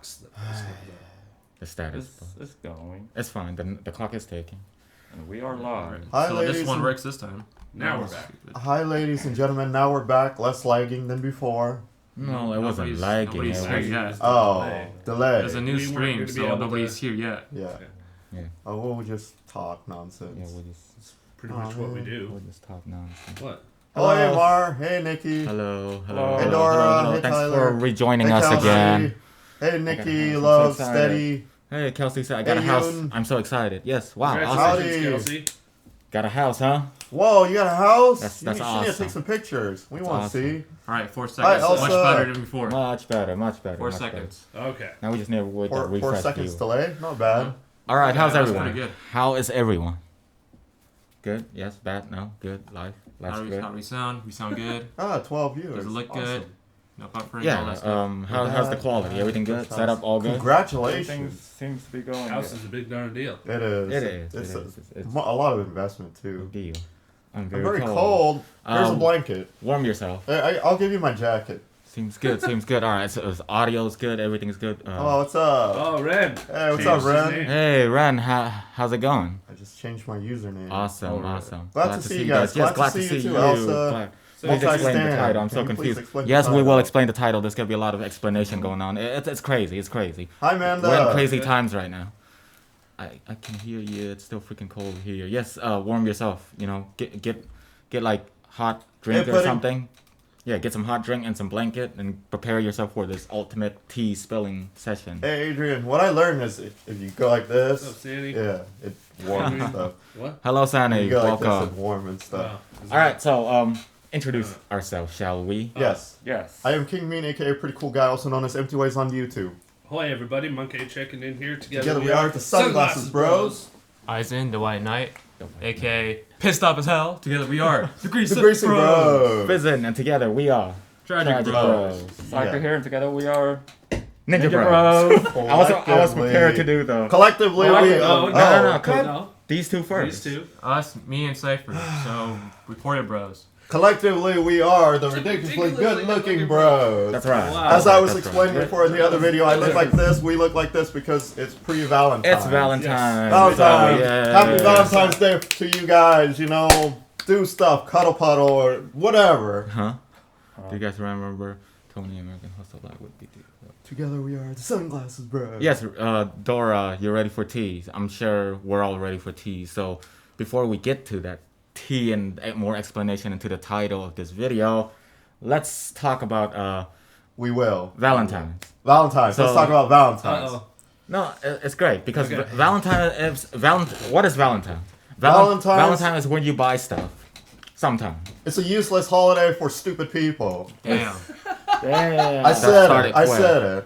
box. The status. It's going. It's fine. The clock is ticking. And we are live. Hi, so ladies this one and- works this time. Now we're back. Hi, ladies and gentlemen. Now we're back. Less lagging than before. No, it wasn't Nobody's- lagging. nobody's It here was, yet. Oh, delay. There's a new We weren't stream, gonna be so able nobody's to- here yet. Yeah. yeah. Oh, we'll just talk nonsense. Yeah, we'll just Pretty much what we do. we'll just talk nonsense. What? Hello, hey Hello. Mar. Hey, Nikki. Hello. Hey, Dora. Hey, Thanks Tyler. for rejoining Hey, us Kelsey. again. Hey, Nikki. I'm so Love, excited. steady. Hey, Kelsey said I got Hey, a house. Yoon. I'm so excited. Yes. Wow. Awesome. Congratulations, Howdy. Kelsey. Got a house, huh? Whoa, you got a house? That's you need to awesome. take some pictures. We That's want to awesome. see. All right, 4 Hi, seconds. Elsa. Much better than before. Much better. Much better. 4 much better. seconds. Okay. Now we just need to wait that 4 refresh seconds view. delay. Not bad. All right. How's Yeah, that's everyone? pretty good. How is everyone? Good. Yes. Bad. No. Good. Life. Life's How good. do we sound? We sound good. 12 viewers. Does it look Awesome. good? No buffering, all that Yeah. stuff. How's the quality? Everything good? Setup all good? Everything Congratulations. seems to be going House good. is a big darn deal. It is. It is. It's, It is. It's a lot of investment, too. deal. I'm I'm very, very cold. Here's a Um, blanket. Warm yourself. I'll give you my jacket. Seems good. Seems good. All right. So audio's good. Everything's good. Oh, what's up? Oh, Red. Hey, what's Changed up, his Ren? name. Hey, Ren. How's it going? I just changed my username. Awesome. All right. Awesome. Glad to see you guys. Yes, Glad to see you too, Elsa. Glad. Please Multi-stand. explain the title. I'm so Can you please confused. explain the Yes, we will title? explain the title. There's gonna be a lot of explanation going on. It's crazy. It's crazy. Hi, Amanda. We're in crazy times right now. I can hear you. It's still freaking cold here. Yes. Warm yourself. You know, get like hot drink Hey, or buddy. something. Yeah, get some hot drink and some blanket and prepare yourself for this ultimate tea spilling session. Hey, Adrian. What I learned is if you go like What's up, this, Sandy? yeah, it warm and stuff. What? Hello, You Sandy. go like this, Welcome. it warm and stuff. Is All right, so introduce ourselves, shall we? Yes. Yes. I am King Mean, aka Pretty Cool Guy, also known as Empty Ways on YouTube. Hi, everybody. Monkey checking in here. Together we are the Sunglasses Bros. Eisen, the White Knight, aka Pissed Off as Hell. Together we are the Greasy The Greasy Bros. Fizzin, and together we are Tragic Bros. Cypher Yeah. here, and together we are Ninja Bros. Bros. I was prepared to do the Collectively, Oh, we. no, no. These two These first. two. Us, me, and Cypher. So, reported bros. Collectively, we are the ridiculously good-looking bros. That's right. Wow. As I was That's explaining right. before in the other video, I look like this. We look like this because it's pre-Valentine's. It's Valentine's. Valentine's. Yeah. Happy Valentine's Day to you guys. You know, do stuff, cuddle puddle or whatever. Huh? Do you guys remember Tony American Hustle Live with BT? Together we are the Sunglasses Bros. Yes, Dora, you're ready for tea. I'm sure we're all ready for tea. So before we get to that tea and more explanation into the title of this video, let's talk about We will. Valentine's. Valentine's. Let's So- talk about Valentine's. Uh-oh. No, it's great because Okay. Valentine is what is Valentine? Valentine's- Valentine is when you buy stuff. Sometimes. It's a useless holiday for stupid people. Damn. Yeah. I said it. I said it.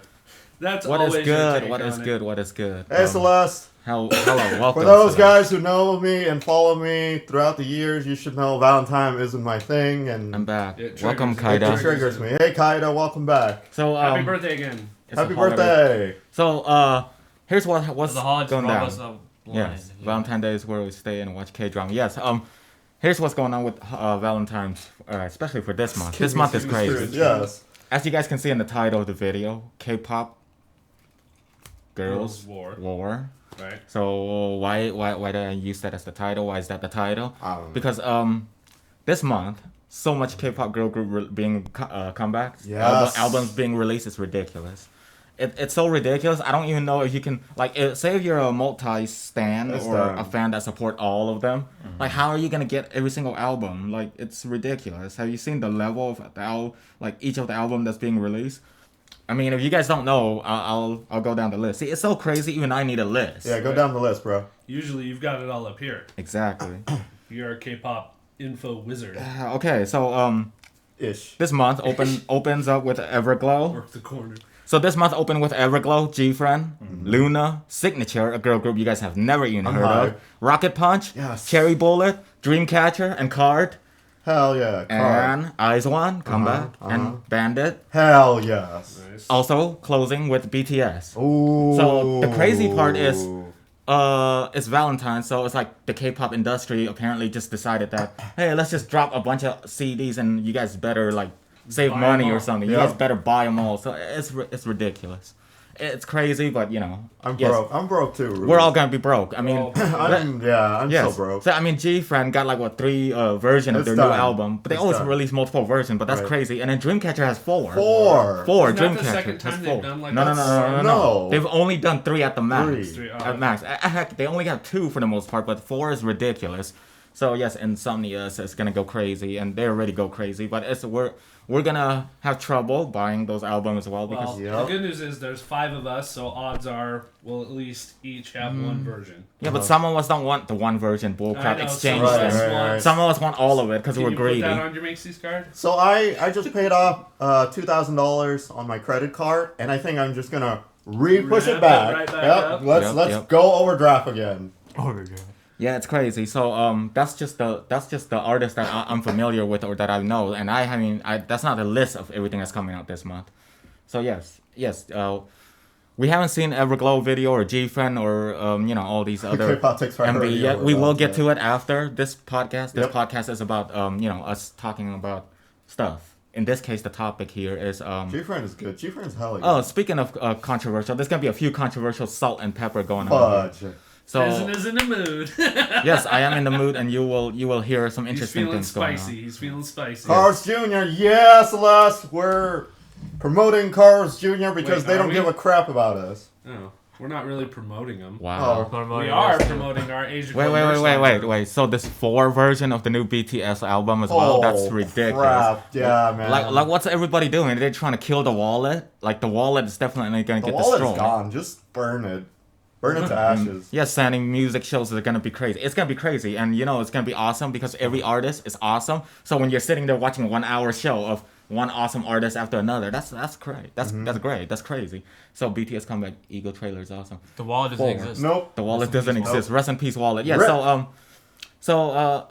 That's What is always your good? take What on is it. good? What is good? Hey, Celeste. Hello, welcome. For those Celeste. guys who know me and follow me throughout the years, you should know Valentine isn't my thing, and I'm back. It triggers Welcome, you. it Kaida. triggers me. Hey, Kaida, welcome back. So Happy birthday again. it's a Happy holiday. birthday. So here's what's The holidays going for all down. of us are blind. Yes, Valentine's Day is where we stay and watch K-drama. Yes, here's what's going on with Valentine's, especially for this month. This month is crazy. Yes. As you guys can see in the title of the video, K-pop Girls War. War. Right. So why did I use that as the title? Why is that the title? I don't know. Because this month so much K-pop girl group being comebacks, Yes. albums being released is ridiculous. It's so ridiculous. I don't even know if you can say if you're a multi-stan That's or dumb. a fan that support all of them. Like, how are you gonna get every single album? Like, it's ridiculous. Have you seen the level of each of the album that's being released? I mean, if you guys don't know, I'll go down the list. See, it's so crazy. Even I need a list. Yeah, go down the list, bro. Usually you've got it all up here. Exactly. You're a K-pop info wizard. Okay, so Ish. this month opens up with Everglow. Work the corner. So this month opened with Everglow, G-Friend, Luna, Signature, a girl group you guys have never even heard hyped. of, Rocket Punch, Yes. Cherry Bullet, Dreamcatcher, and Card, Hell yeah. Card. and Eyes One, Comeback, and Bandit. Hell yes. Nice. Also closing with BTS. Ooh. So the crazy part is, it's Valentine's, so it's like the K-pop industry apparently just decided that, hey, let's just drop a bunch of CDs and you guys better like save Buy 'em money all. or something. You Yeah. guys better buy them all. So it's ridiculous. it's crazy, but you know, I'm yes, broke. I'm broke too. Ruben. we're all gonna be broke. I mean, I'm yes. so broke. So I mean, G-Friend got like what 3 version of It's their done. new album, but they It's always done. release multiple versions. But that's Right. crazy. And then Dreamcatcher has 4. Four. Four. Isn't that the Dreamcatcher second has time 4. they've done like no, that? No. They've only done 3 at the max. Three. At max. Heck, they only have 2 for the most part, but 4 is ridiculous. So yes, Insomnia is gonna go crazy, and they already go crazy. But we're gonna have trouble buying those albums as well because Well, the good news is there's 5 of us, so odds are we'll at least each have one version. yeah, but some of us don't want the one version I bullcrap know, exchange some of thing. us want- Some of us want all of it because Can we're you greedy. put that on your Macy's card? So I just paid off $2,000 on my credit card, and I think I'm just gonna push Ramp it back. it right back Yep. up. Let's Yep. go overdraft again. Yeah, it's crazy. So that's just the artist that I'm familiar with or that I know, and I mean that's not a list of everything that's coming out this month. So yes, we haven't seen Everglow video or G-Friend or all these other K-pop takes priority MV yet. over We will those, get yeah. to it after this podcast. This Yep. podcast is about us talking about stuff. In this case, the topic here is G-Friend is good. G-Friend's hella good. Oh, speaking of controversial, there's gonna be a few controversial salt and pepper going on. Fudge. So Prison is in the mood. yes, I am in the mood, and you will hear some He's interesting feeling things going spicy. on. He's feeling spicy. Cars Jr. Yes, Celeste. We're promoting Cars Jr. because Wait, they are don't we? give a crap about us. Oh, we're not really promoting them. Wow. Oh. We are promoting our Asia. Wait. So this 4 version of the new BTS album as well? That's ridiculous. Crap. Yeah, man. Like what's everybody doing? They're trying to kill the wallet. Like the wallet is definitely gonna the get wallet destroyed. is gone. Just burn it. Burn it to ashes. Yes, Sandy, music shows are gonna be crazy. It's gonna be crazy, and it's gonna be awesome because every artist is awesome. So when you're sitting there watching a 1-hour show of one awesome artist after another, that's great. That's great. That's crazy. So BTS comeback Ego trailer is awesome. The wallet doesn't 4. exist. Nope. The wallet doesn't exist. Rest in peace, wallet. Yeah. Rip. So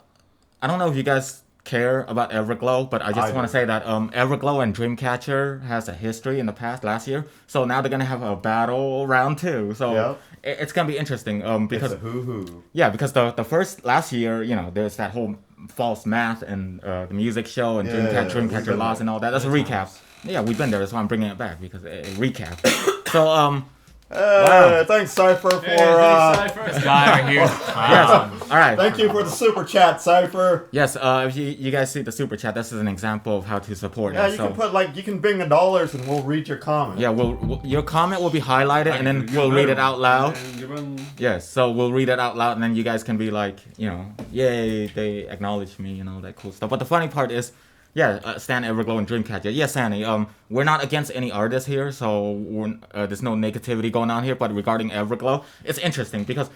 I don't know if you guys care about Everglow, but I just want to say that Everglow and Dreamcatcher has a history in the past last year. So now they're gonna have a battle round 2. So Yep. it's gonna be interesting because It's a hoo-hoo. yeah, because the first last year, there's that whole false math and the music show and Yeah, we've Dreamcatcher been lost there. and all that. That's a recap. Yeah, we've been there. That's why I'm bringing it back because recap. So Hey, thanks Cypher for This guy right here. Wow. all right. thank you for the super chat, Cypher. Yes, if you guys see the super chat, this is an example of how to support Yeah, us. you So, can put you can bring the dollars and we'll read your comment. yeah, your comment will be highlighted and then we'll read it out loud. Yes, so we'll read it out loud and then you guys can be like, yay, they acknowledge me and all that cool stuff. But the funny part is, Stan Everglow and Dreamcatcher. Yes, Sandy, we're not against any artists here, so there's no negativity going on here. But regarding Everglow, it's interesting because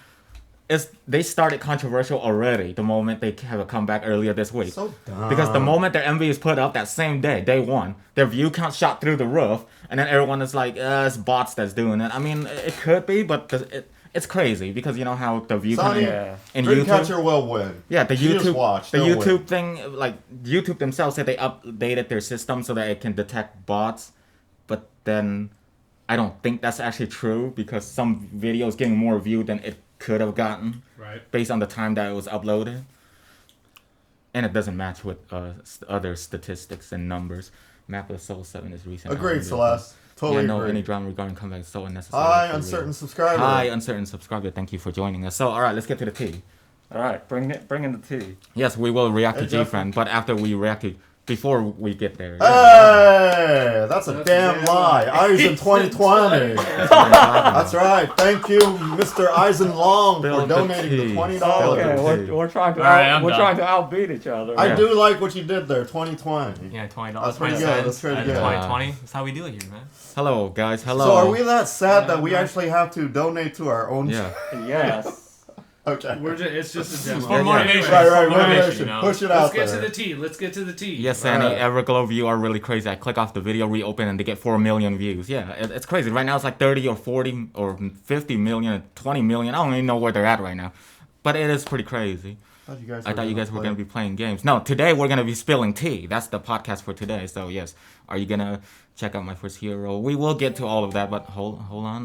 they started controversial already the moment they have a comeback earlier this week. So dumb. Because the moment their MV is put up that same day 1, their view count shot through the roof, and then everyone is like, it's bots that's doing it. I mean, it could be, but it's crazy because you know how the view count Sonny, in YouTube. Dreamcatcher will win. Yeah, the You just YouTube watch, the they'll YouTube win. thing, like YouTube themselves said they updated their system so that it can detect bots, but then I don't think that's actually true because some videos getting more view than it could have gotten, Right. based on the time that it was uploaded, and it doesn't match with other statistics and numbers. Map of Soul 7 is recent. Agreed, Celeste. Totally no, agree. any drama regarding comeback is so unnecessary. Hi, for uncertain real. subscriber. Hi, uncertain subscriber. Thank you for joining us. So, all right, let's get to the tea. All right, bring in the tea. Yes, we will react Hey, to Jeff. G-Friend, but after we react to, before we get there. Hey, that's a That's damn a damn lie. lie. Eisen 2020. That's right. Thank you, Mr. Eisen Long, Spill for the donating the tea. $20. Okay, tea. we're trying to All right, I'm done. trying to outbeat each other. I Yeah. do like what you did there, 2020. Yeah, $20. That's pretty 20 good, cents, that's pretty and good. 2020. That's how we do it here, man. Hello, guys. Hello. So are we that sad that we Yeah. actually have to donate to our own? Yeah. Yes. Okay. It's just a demo. For motivation. Right, right. For motivation, Motivation. you know. Push it Let's out get there. to the tea. Let's get to the tea. Yes, Sandy, Alright. Everglow view are really crazy. I click off the video, reopen, and they get 4 million views. Yeah, it's crazy. Right now it's like 30 or 40 or 50 million, 20 million. I don't even know where they're at right now. But it is pretty crazy. I thought you guys were going to be playing games. No, today we're going to be spilling tea. That's the podcast for today. So, yes, are you going to check out my first hero? We will get to all of that, but hold on.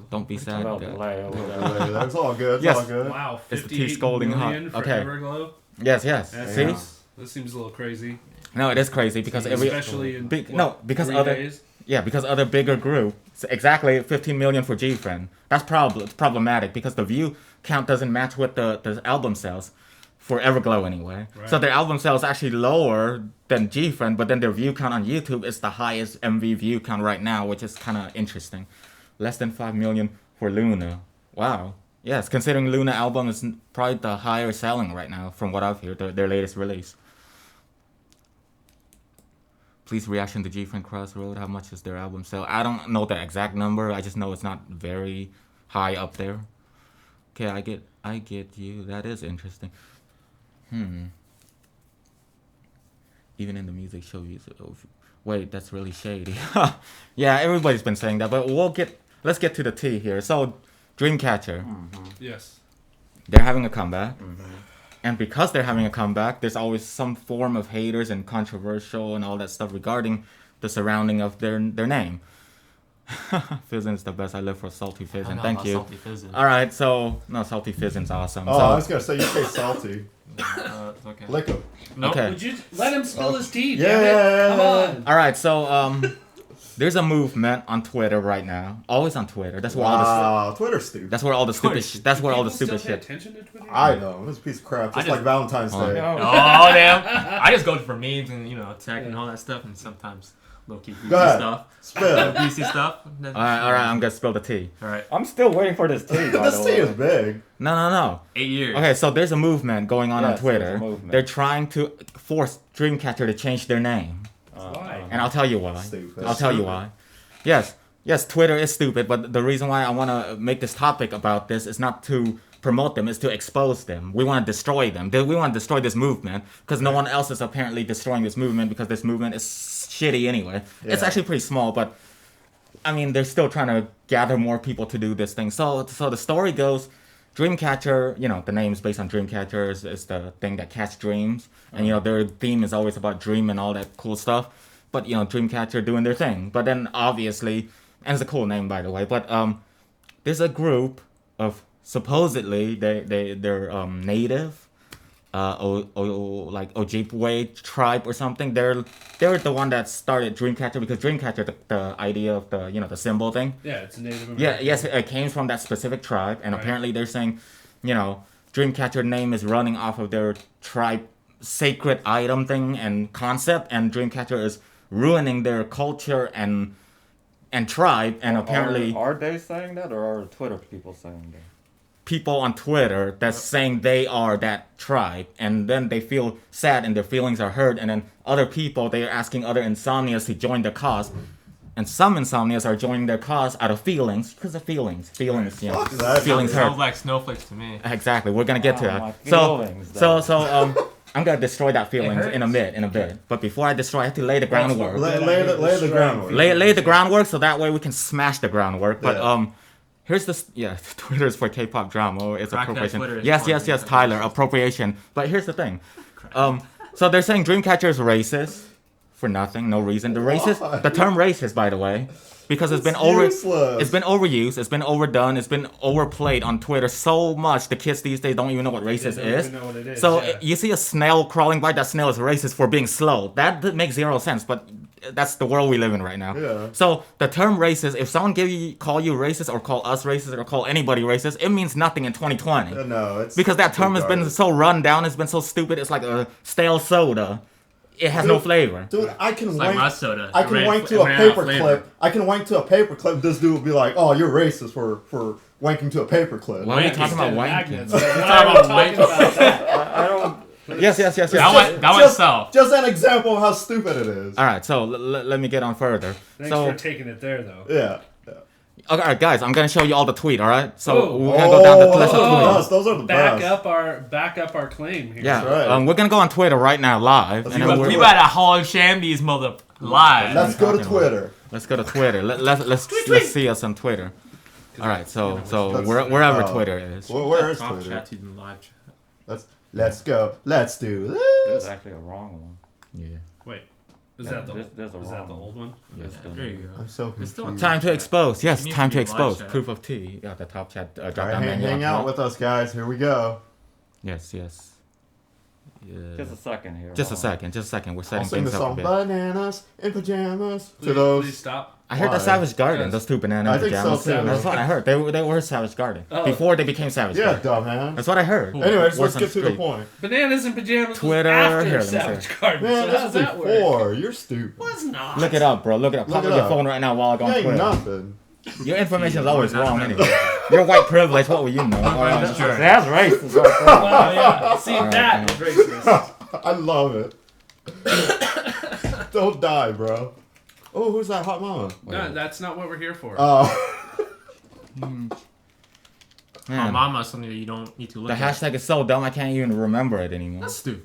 Don't be sad. Well, delay or whatever. That's all good. It's Yes. all good. Wow, It's the tea 58 scolding hot. million for Okay. Everglow. Yes. That See? seems a little crazy. No, it is crazy because Especially in because 3 other days? because other bigger groups exactly 15 million for GFriend. That's problematic because the view count doesn't match with the album sales for Everglow anyway. Right. So their album sales actually lower than GFriend, but then their view count on YouTube is the highest MV view count right now, which is kind of interesting. Less than 5 million for Luna. Wow. Yes, considering Luna album is probably the higher selling right now from what I've heard, their latest release. Please reaction to GFriend Crossroad. How much is their album sell? I don't know the exact number. I just know it's not very high up there. Okay, I get you. That is interesting. Even in the music show, wait, that's really shady. Yeah, everybody's been saying that, but let's get to the tea here. So, Dreamcatcher. Yes. They're having a comeback. And because they're having a comeback, there's always some form of haters and controversial and all that stuff regarding the surrounding of their name. Fizzin's the best. I live for Salty Fizzin. Thank you. Salty Fizzin. All right, so no, Salty Fizzin's awesome. Oh, so, I was gonna say you say salty. It's okay. Lick 'em. Nope. okay. Would you let him spill his tea? Yeah. Damn it. Come on. All right, so there's a movement on Twitter right now. Always on Twitter. That's where all the Wow, Twitter's stupid. that's where all the stupid Twitter. that's where all the People still stupid pay shit. attention to Twitter? I know, it's a piece of crap. Just just- like Valentine's Hold on. Day. Oh damn! I just go for memes and tech and all that stuff, and sometimes low key Go ahead. stuff, Spill. PC stuff. All right, I'm gonna spill the tea. All right. I'm still waiting for this tea. By This the tea way. is big. No. 8 years. Okay, so there's a movement going on Yes, Twitter. there's a movement. They're trying to force Dreamcatcher to change their name, Why? and I'll tell you why. Stupid. I'll tell you why. Yes, Twitter is stupid, but the reason why I want to make this topic about this is not to promote them, it's to expose them. We want to destroy them. We want to destroy this movement because no one else is apparently destroying this movement because this movement is shitty anyway. It's Yeah. actually pretty small, but I mean, they're still trying to gather more people to do this thing. So the story goes, Dreamcatcher, the name's based on Dreamcatcher is the thing that catch dreams. And, their theme is always about dream and all that cool stuff. But, Dreamcatcher doing their thing. But then, obviously, and it's a cool name, by the way, but there's a group of, supposedly, they're native, like Ojibwe tribe or something. They're the one that started Dreamcatcher because Dreamcatcher, the idea of the symbol thing. Yeah, it's a Native American. Yeah, yes, it came from that specific tribe, and Right. apparently they're saying, Dreamcatcher name is running off of their tribe sacred item thing and concept, and Dreamcatcher is ruining their culture and tribe, and apparently Are they saying that, or are Twitter people saying that? people on Twitter that's saying they are that tribe, and then they feel sad and their feelings are hurt, and then other people, they're asking other insomnias to join the cause. And some insomnias are joining their cause out of feelings, because of feelings. Feelings, Fuck that. feelings hurt. Sounds like snowflakes to me. Exactly, we're gonna get to my that. feelings, So I'm gonna destroy that feelings hurts. in a bit. But before I destroy, I have to lay the groundwork. Lay the groundwork. Lay the groundwork so that way we can smash the groundwork. But Yeah. here's the Twitter's for K-pop drama. It's Crack that appropriation. Twitter is Yes, for- Tyler, appropriation. But here's the thing. So they're saying Dreamcatcher is racist for nothing, no reason. The term racist, by the way, because it's been useless. it's been overused, it's been overdone, it's been overplayed on Twitter so much. The kids these days don't even know what racist don't is. even know what it is, So yeah. you see a snail crawling by, that snail is racist for being slow. That makes zero sense, but that's the world we live in right now. Yeah. So the term racist, if someone call you racist or call us racist or call anybody racist, it means nothing in 2020. No, it's Because that term has been garbage. so run down, it's been so stupid, it's like a stale soda. It has no flavor. Dude, I can It's like wank. my soda. I can wank to a paperclip. I can wank to a paperclip. This dude will be like, "Oh, you're racist for wanking to a paperclip." Why are you Wanking talking about Magnets. wanking? Why are we talking about that? I don't. Yes. That went south. Just an example of how stupid it is. All right, so let me get on further. Thanks So, for taking it there, though. Yeah. all right, guys, I'm gonna show you all the tweet. All right, so Oh. we're gonna go down the list those of are the tweets. best. Those are the best. Back up our claim here. Yeah, That's right. we're gonna go on Twitter right now live, Let's and go then on We Twitter. about to haul Shambies mother live. Let's go to talking Twitter. let's go to Twitter. Let's see us on Twitter. All right, so That's- wherever oh. Twitter is. Where is Talk Twitter? chat to the live chat. Let's go. Let's do There's this. actually a wrong one. Yeah. Wait, is Yeah, that the there's a is that wrong the one. old one? Yes. There you go. I'm so It's still confused. on Time to expose. Yes, It needs time to to be a live expose. chat. Proof of T. Yeah, the top chat drop All right, down menu. hang on out top. with us, guys. Here we go. Yes. Yeah. Just a second here. Just a hold on. second. We're I'll setting sing the things up a song bit. "Bananas in Pajamas" to Please those. stop. I heard the Why? Savage Garden. Yes. Those two banana I think so, pajamas. too. That's what I heard. They were Savage Garden Oh. before they became Savage Yeah, Garden. dumbass. That's what I heard. Anyways, Worse let's on get to the street. point. Bananas and pajamas was Twitter, after here, let me Savage see. Garden. Man, so this how's was that work? before. You're stupid. Was not. Look it up, bro. Look it up. Look Pop it up your up. phone right now while I go on Ain't Twitter. nothing. Your information is always wrong anyway. You're white privilege. What will you know? That's true. That's racist. Well, yeah. See, Alright, that was racist. I love it. Don't die, bro. Oh, who's that hot mama? No, that's not what we're here for. Man, Oh, mama, something that you don't need to look the at. hashtag is so dumb I can't even remember it anymore. That's stupid.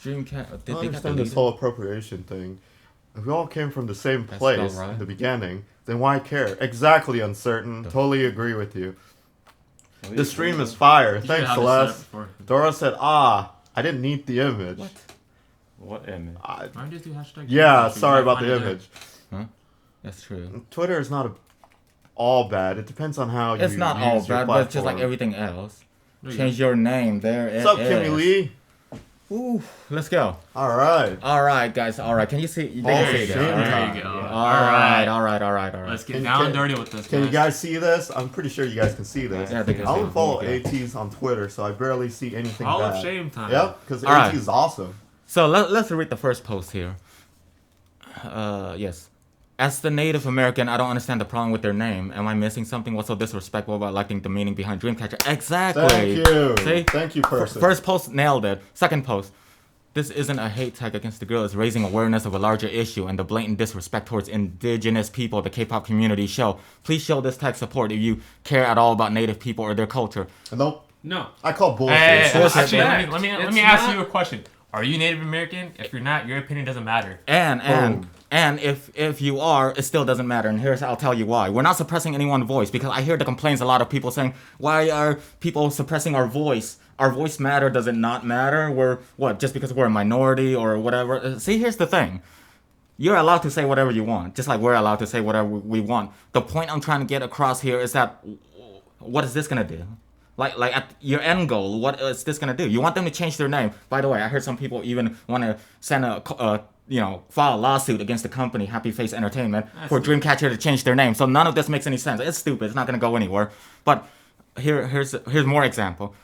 Dreamcat. I Did don't they got understand this deleted? whole appropriation thing. If we all came from the same That's place not right. at the beginning, then why care? Exactly, Uncertain. Totally agree with you. At The least stream we- is fire. You should Thanks, have this set up Celeste. before. Dora said, I didn't need the image. What image? I- Why don't you just do hashtag? yeah, Dreamcatcher? sorry You might about find the it there. image. That's true. Twitter is not all bad. It depends on how you It's not use all your bad, but it's just like platform. everything else. There you Change your name. There it is. What's up, Kimmy Lee? Ooh, let's go. All right. All right, guys. All right. Can you see? They Oh, can see shit. this. There All right. you go. All right. All right. All right. All right. Let's get Can- down can- and dirty with this. Can you guys see this? I'm pretty sure you guys can see this. Yeah, they can I see only it. follow Okay. ATs on Twitter, so I barely see anything Hall bad. of Shame time. Yep, because All AT right. is awesome. So let's read the first post here. Yes. As the Native American, I don't understand the problem with their name. Am I missing something? What's so disrespectful about liking the meaning behind Dreamcatcher? Exactly. Thank you. See? Thank you, person. First post nailed it. Second post. This isn't a hate tag against the girl. It's raising awareness of a larger issue and the blatant disrespect towards indigenous people the K-pop community show. Please show this tag support if you care at all about Native people or their culture. Nope. No. I call bullshit. Hey, Bullshit, actually, man. let me It's ask not- you a question. Are you Native American? If you're not, your opinion doesn't matter. And if you are, it still doesn't matter. And here's I'll tell you why. We're not suppressing anyone's voice because I hear the complaints a lot of people saying, why are people suppressing our voice? Our voice matter, does it not matter? We're what, just because we're a minority or whatever? See, here's the thing. You're allowed to say whatever you want, just like we're allowed to say whatever we want. The point I'm trying to get across here is that what is this gonna do? Like at your end goal, what is this gonna do? You want them to change their name. By the way, I heard some people even want to send file a lawsuit against the company Happy Face Entertainment for Dreamcatcher to change their name. So none of this makes any sense. It's stupid. It's not gonna go anywhere. But here's more example.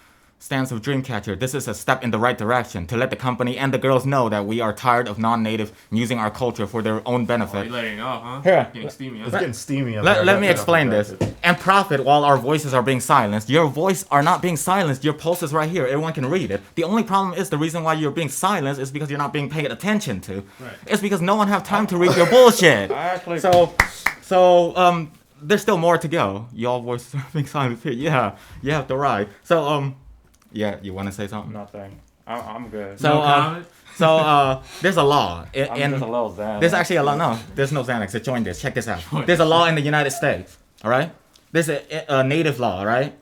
Stance of Dreamcatcher. This is a step in the right direction to let the company and the girls know that we are tired of non-native using our culture for their own Oh, benefit. you letting it go, huh? Here. Getting steamy, It's huh? getting steamy up Let there. me That's explain enough this. of And profit while our voices are being silenced. Your voice are not being silenced. Your post is right here. Everyone can read it. The only problem is the reason why you're being silenced is because you're not being paid attention to. Right. It's because no one have time to read your bullshit. I actually. So there's still more to go. Your voices are being silenced here. Yeah, you have the right. So yeah, you want to say something? Nothing. I'm good. So No comment? there's a law I'm just a in little zen. there's actually a law. No, there's no Xanax. So join this. Check this out. There's a law in the United States. All right. There's a native law. All right.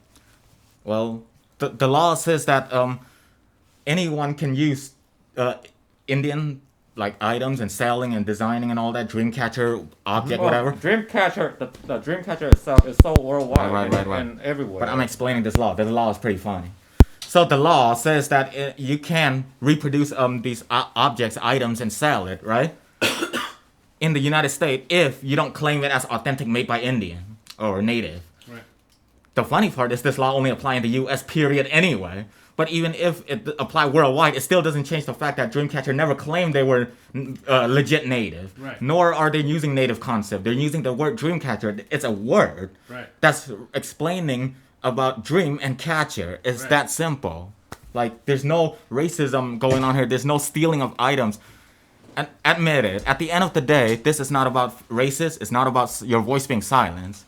Well, the law says that anyone can use Indian like items and selling and designing and all that Dreamcatcher object Well, whatever. Dreamcatcher, the Dreamcatcher itself is so worldwide Right. and everywhere. But I'm explaining this law. The law is pretty funny. So the law says that you can reproduce these objects, items, and sell it, right? In the United States, if you don't claim it as authentic, made by Indian or native. Right. The funny part is this law only apply in the U.S. period anyway. But even if it applied worldwide, it still doesn't change the fact that Dreamcatcher never claimed they were legit native. Right. Nor are they using native concept. They're using the word Dreamcatcher. It's a word Right. that's explaining about dream and catcher. It's Right. that simple. Like, there's no racism going on here. There's no stealing of items. And admit it, at the end of the day, this is not about racist. It's not about your voice being silenced.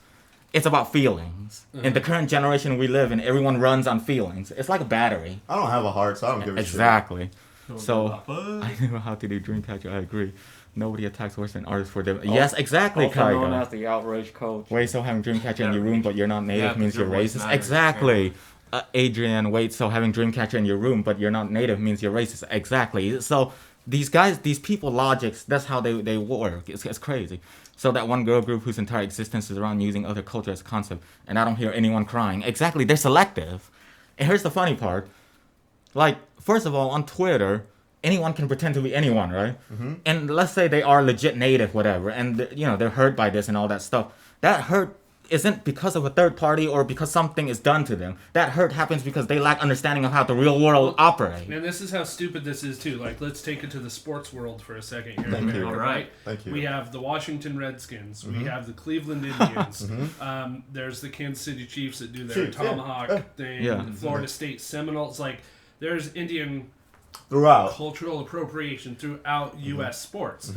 It's about feelings. In the current generation we live in, everyone runs on feelings. It's like a battery. I don't have a heart, so I don't give a Exactly. So, Fuck. I know how to do Dreamcatcher. I agree. Nobody attacks worse than artists for them. Yes, exactly, also known Kaigo. as the outrage coach. Wait, so having Dreamcatcher in your room, but you're not native Yeah, means your you're voice racist. matters. Exactly. Adrian, wait, so having Dreamcatcher in your room, but you're not native means you're racist. Exactly. So these guys, these people, logics, that's how they work. It's crazy. So that one girl group whose entire existence is around using other culture as a concept, and I don't hear anyone crying. Exactly, they're selective. And here's the funny part. like, first of all, on Twitter, anyone can pretend to be anyone, right? And let's say they are legit native, whatever, and they're hurt by this and all that stuff. That hurt isn't because of a third party or because something is done to them. That hurt happens because they lack understanding of how the real world operates. And this is how stupid this is too. Like, let's take it to the sports world for a second here. Thank you. All right. Thank you. We have the Washington Redskins. We have the Cleveland Indians. There's the Kansas City Chiefs that do their Chiefs, yeah. tomahawk thing. Yeah. The Florida State Seminoles. Like, there's Indian Throughout. cultural appropriation throughout U.S. sports.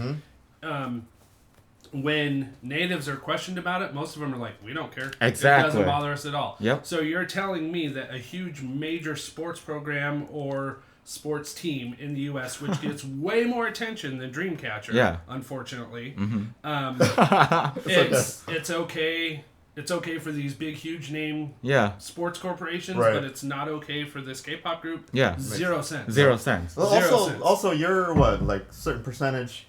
When natives are questioned about it, most of them are like, we don't care. Exactly. It doesn't bother us at all. Yep. So you're telling me that a huge major sports program or sports team in the U.S., which gets way more attention than Dreamcatcher, Yeah. unfortunately, Mm-hmm. it's okay. It's okay for these big, huge name Yeah. sports corporations, Right. but it's not okay for this K-pop group. Yeah. 0 cents. 0 cents. Well, Zero also, cents. also, you're what, like certain percentage?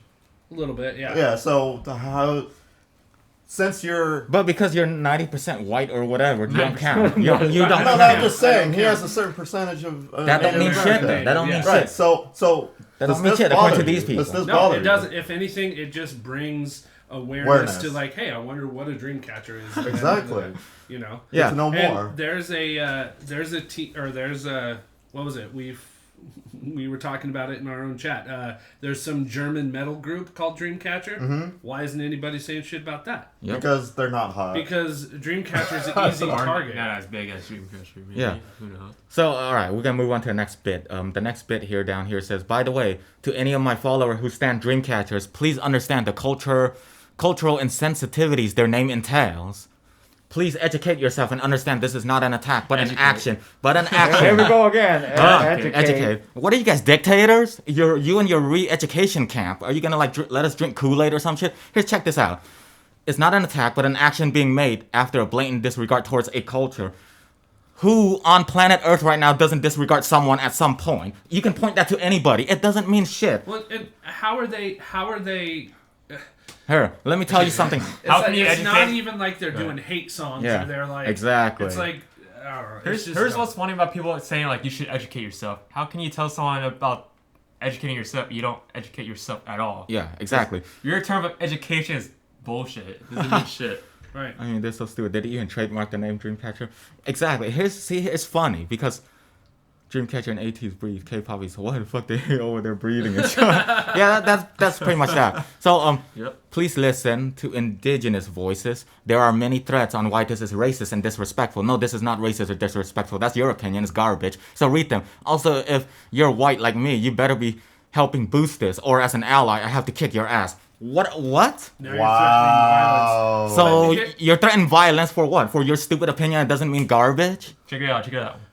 A little bit, yeah. Yeah. So how? Since you're But because you're 90% white or whatever, you don't count. You don't no, count. I'm just I saying don't he care. has a certain percentage of. That don't mean Native shit, though. American. That don't mean Yeah. Right. shit. So That does don't mean this shit according bother to these you? people. Does this No, bother it you? doesn't. If anything, it just brings awareness Awareness. to like, hey, I wonder what a Dreamcatcher is. Exactly. You know. Yeah. To know And more. there's a what was it? We were talking about it in our own chat. There's some German metal group called Dreamcatcher. Why isn't anybody saying shit about that? Yep. Because they're not hot. Because Dreamcatcher's an easy Or target. not as big as Dreamcatcher. Maybe. Yeah. Who knows? So, all right, we're gonna move on to the next bit. The next bit here down here says, by the way, to any of my followers who stand Dreamcatchers, please understand the cultural insensitivities their name entails. Please educate yourself and understand this is not an attack, but an action. But an action. Here we go again. Educate. Educate. What are you guys, dictators? You and your re-education camp. Are you gonna like let us drink Kool-Aid or some shit? Here, check this out. It's not an attack, but an action being made after a blatant disregard towards a culture. Who on planet Earth right now doesn't disregard someone at some point? You can point that to anybody. It doesn't mean shit. Well, and how are they? Here, let me tell you something. It's not even like they're doing hate songs. Yeah, Or they're like exactly. It's like. I don't know, it's just Here's dumb. what's funny about people saying like you should educate yourself. How can you tell someone about educating yourself? You don't educate yourself at all. Yeah, exactly. Your term of education is bullshit. It doesn't mean shit. Right. I mean, they're so stupid. Did he even trademark the name Dreamcatcher? Exactly. It's funny because Dreamcatcher and ATEEZ breathe. K-pop is why the fuck they over there breathing and shit. Yeah, that's pretty much that. So Yep. please listen to indigenous voices. There are many threats on why this is racist and disrespectful. No, this is not racist or disrespectful. That's your opinion. It's garbage. So read them. Also, if you're white like me, you better be helping boost this. Or as an ally, I have to kick your ass. What? Now you're Wow. So But you're threatening violence for what? For your stupid opinion that doesn't mean garbage? Check it out.